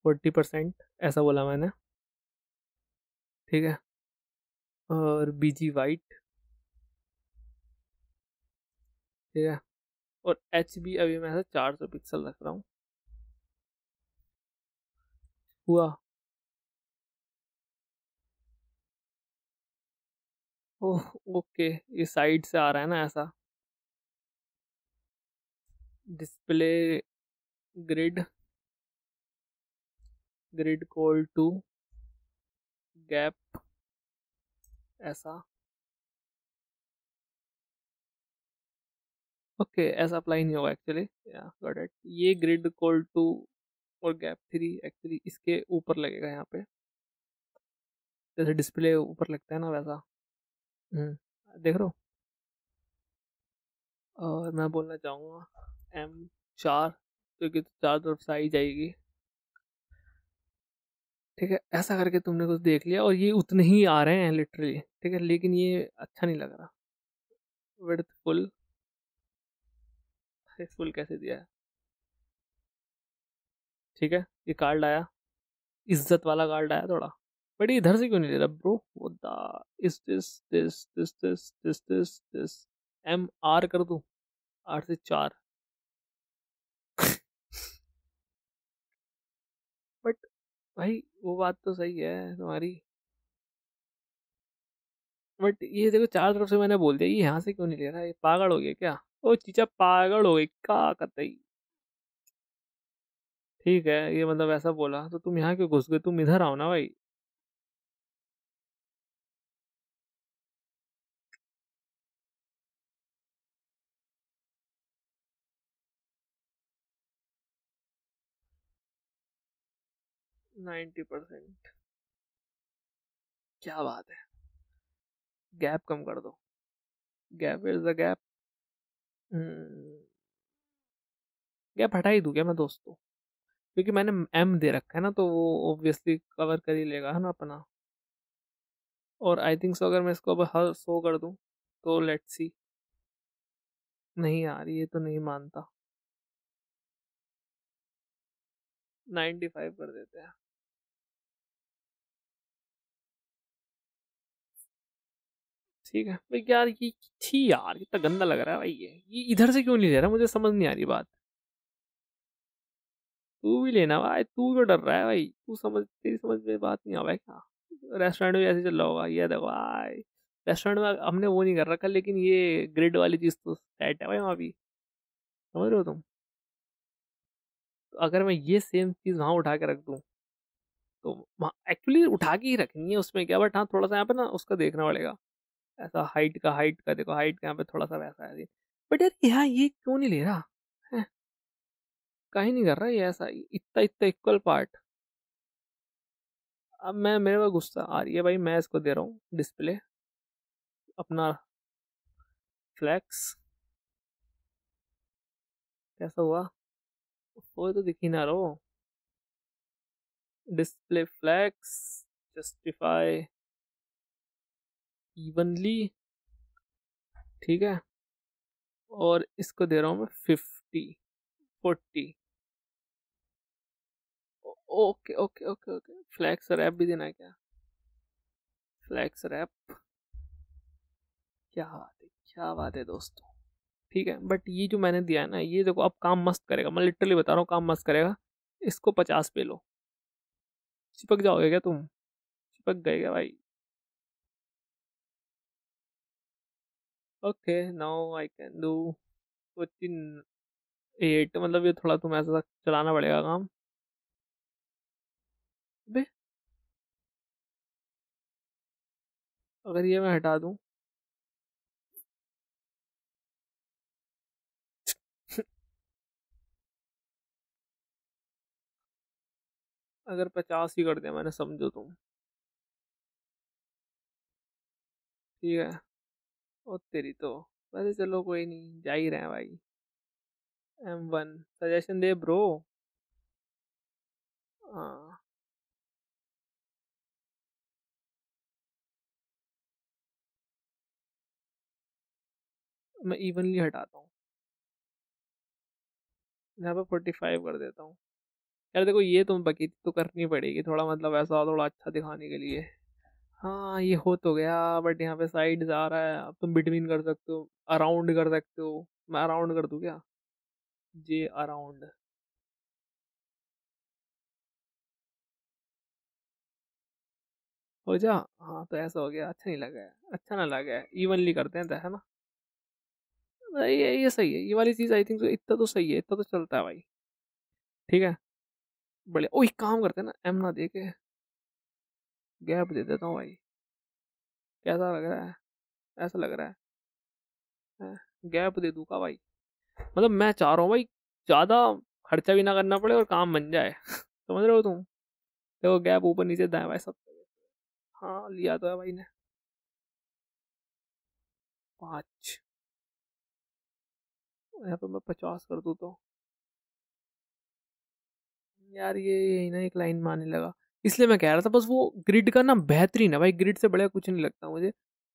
40% ऐसा बोला मैंने। ठीक है, और बीजी वाइट। ठीक है, और एच बी अभी मैं 400 पिक्सल रख रहा हूँ। हुआ, ओह ओके, ये साइड से आ रहा है ना ऐसा। Display grid, grid col two gap, ऐसा। ओके, ऐसा अप्लाई नहीं होगा एक्चुअली, या गॉट इट। ये ग्रिड कोल टू और गैप थ्री एक्चुअली इसके ऊपर लगेगा यहाँ पे, जैसे डिस्प्ले ऊपर लगता है ना वैसा। देख रहे हो। और मैं बोलना चाहूँगा M4, क्योंकि तो चार तरफ से आई जाएगी। ठीक है, ऐसा करके तुमने कुछ देख लिया, और ये उतने ही आ रहे हैं लिटरली। ठीक है, लेकिन ये अच्छा नहीं लग रहा। विड्थ फुल, फुल कैसे दिया है? ठीक है, ये कार्ड आया, इज्जत वाला कार्ड आया थोड़ा, बट ये इधर से क्यों नहीं ले रहा ब्रो? वो the is this M R कर दूं, 8 से 4। बट भाई वो बात तो सही है तुम्हारी। बट ये देखो चार तरफ से मैंने बोल दिया, ये यहाँ से क्यों नहीं ले रहा है, ये पागल हो गया क्या? ओ चीचा पागल हो गई का कतई। ठीक है, ये मतलब ऐसा बोला तो तुम यहाँ क्यों घुस गए? तुम इधर आओ ना भाई। 90%। क्या बात है, गैप कम कर दो। Gap is the gap. Gap हटा ही दूं क्या मैं दोस्तों? क्योंकि मैंने एम दे रखा है ना, तो वो ऑब्वियसली कवर कर ही लेगा है ना अपना। और आई थिंक सो अगर मैं इसको अब हर 100 कर दूं तो लेट्स सी। नहीं यार, ये तो नहीं मानता। 95 कर देते हैं। ठीक है भाई यार, ये छी यार, कितना गंदा लग रहा है भाई। ये इधर से क्यों नहीं ले रहा, मुझे समझ नहीं आ रही बात। तू भी लेना भाई, तू क्यों डर रहा है भाई? तू समझ, तेरी समझ में बात नहीं आ रहा है क्या? रेस्टोरेंट में ऐसे चल रहा होगा, ये देखो भाई। रेस्टोरेंट में हमने वो नहीं कर रखा, लेकिन ये ग्रिड वाली चीज तो सेट है भाई वहाँ भी। समझ रहे हो तुम? तो अगर मैं ये सेम चीज वहां उठा के रख दूं, तो एक्चुअली उठा के ही रखनी है, उसमें क्या, बट हाँ थोड़ा सा यहाँ पे ना उसका देखना पड़ेगा। ऐसा हाइट का देखो, हाइट का यहाँ पे थोड़ा सा वैसा है। बट यार यहाँ ये क्यों नहीं ले रहा है? कहीं नहीं कर रहा ये ऐसा, इतना इतना इक्वल पार्ट। अब मैं, मेरे को गुस्सा आ रही है भाई, मैं इसको दे रहा हूँ डिस्प्ले अपना फ्लैक्स। कैसा हुआ? वो तो दिख ही ना रहा। Display flex, justify evenly. ठीक है, और इसको दे रहा हूँ मैं 50 40। Okay okay okay okay, flex wrap भी देना है क्या? Flex wrap. क्या बात है, क्या बात है दोस्तों। ठीक है, बट ये जो मैंने दिया है ना, ये देखो अब काम मस्त करेगा, मैं लिटरली बता रहा हूँ काम मस्त करेगा। इसको 50 पे लो। चिपक जाओगे क्या तुम? चिपक गए क्या भाई? Okay, now I can do 48। मतलब ये थोड़ा तुम ऐसा चलाना पड़ेगा काम। बे, अगर ये मैं हटा दूं अगर 50 ही कर दिया मैंने, समझो तुम। ठीक है, और तेरी तो, वैसे चलो कोई नहीं, जा ही रहे हैं भाई। M1 सजेशन दे ब्रो। हाँ, मैं इवनली हटाता हूँ। यहाँ पे 45 कर देता हूँ। यार देखो, ये तुम बकी तो करनी पड़ेगी थोड़ा, मतलब ऐसा थोड़ा अच्छा दिखाने के लिए। हाँ ये हो तो गया, बट यहाँ पे साइड आ रहा है, अब तुम बिटवीन कर सकते हो, अराउंड कर सकते हो। मैं अराउंड कर दूं क्या? जे अराउंड। हो जा। हाँ तो ऐसा हो गया, अच्छा नहीं लगा है, अच्छा ना लगा है, इवनली करते हैं तो, है ना? ये सही है, ये वाली चीज आई थिंक इतना तो सही है, इतना तो चलता है भाई। ठीक है, बढ़िया। ओ एक काम करते हैं ना, एम ना दे के गैप दे देता हूँ भाई। कैसा लग रहा है? ऐसा लग रहा है? गैप दे दूंगा भाई। मतलब मैं चाह रहा हूँ भाई, ज्यादा खर्चा भी ना करना पड़े और काम बन जाए समझ रहे हो तुम? देखो गैप ऊपर नीचे दाएं भाई सब। हाँ लिया तो है भाई ने। 5। यहाँ पे मैं 50 कर दूँ तो, यार ये ना एक लाइन में आने लगा। इसलिए मैं कह रहा था, बस वो ग्रिड का ना बेहतरीन है भाई, ग्रिड से बढ़िया कुछ नहीं लगता मुझे।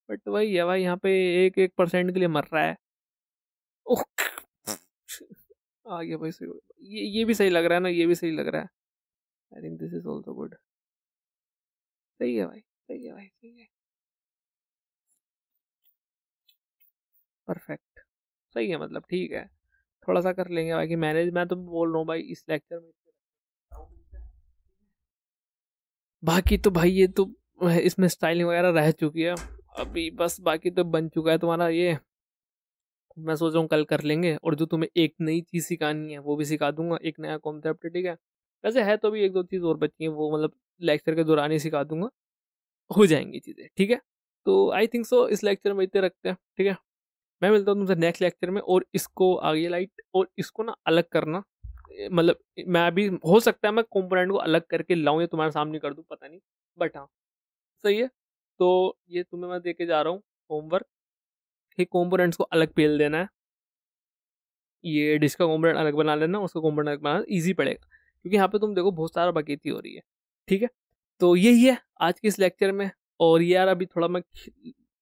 बट वही है भाई, यहाँ पे 1% के लिए मर रहा है। ओह, आ गया भाई, सही। ये भी सही लग रहा है ना, ये भी सही लग रहा है। I think this is also good. सही है भाई, सही है भाई, सही है। परफेक्ट। सही है, मतलब ठीक है। थोड़ा सा कर लेंगे बाकी मैनेज, मैं तो बोल रहा हूँ भाई इस लेक्चर में। बाकी तो भाई ये तो इसमें स्टाइलिंग वगैरह रह चुकी है। अभी बस बाकी तो बन चुका है तुम्हारा ये। मैं सोच रहा हूँ कल कर लेंगे, और जो तुम्हें एक नई चीज़ सिखानी है वो भी सिखा दूंगा, एक नया कॉन्सेप्ट, ठीक है। वैसे है तो भी एक दो चीज़ और बची है, वो मतलब लेक्चर के दौरान ही सिखा दूंगा, हो जाएंगी चीज़ें, ठीक है। तो आई थिंक सो इस लेक्चर में इतने रखते हैं, ठीक है। मैं मिलता हूँ तुमसे नेक्स्ट लेक्चर में, और इसको आगे लाइट और इसको ना अलग करना, मतलब मैं अभी हो सकता है मैं कंपोनेंट को अलग करके लाऊं या तुम्हारे सामने कर दूं, पता नहीं, बट हाँ सही है। तो ये तुम्हें मैं देके जा रहा हूँ होमवर्क, ये कंपोनेंट्स को अलग पेल देना है, ये डिश का कंपोनेंट अलग बना लेना, उसका कंपोनेंट अलग बनाना, ईजी पड़ेगा, क्योंकि यहाँ पे तुम देखो बहुत सारा बकेती हो रही है, ठीक है। तो यही है आज के इस लेक्चर में। और यार अभी थोड़ा मैं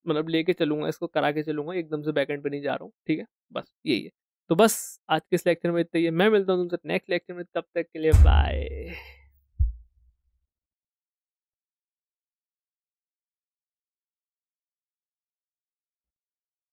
मतलब लेके चलूंगा, इसको करा के चलूंगा, एकदम से बैकएंड पे नहीं जा रहा हूँ, ठीक है। बस यही है। तो बस आज के इस लेक्चर में इतना ही है, मैं मिलता हूँ तुमसे नेक्स्ट लेक्चर में, तब तक के लिए बाय।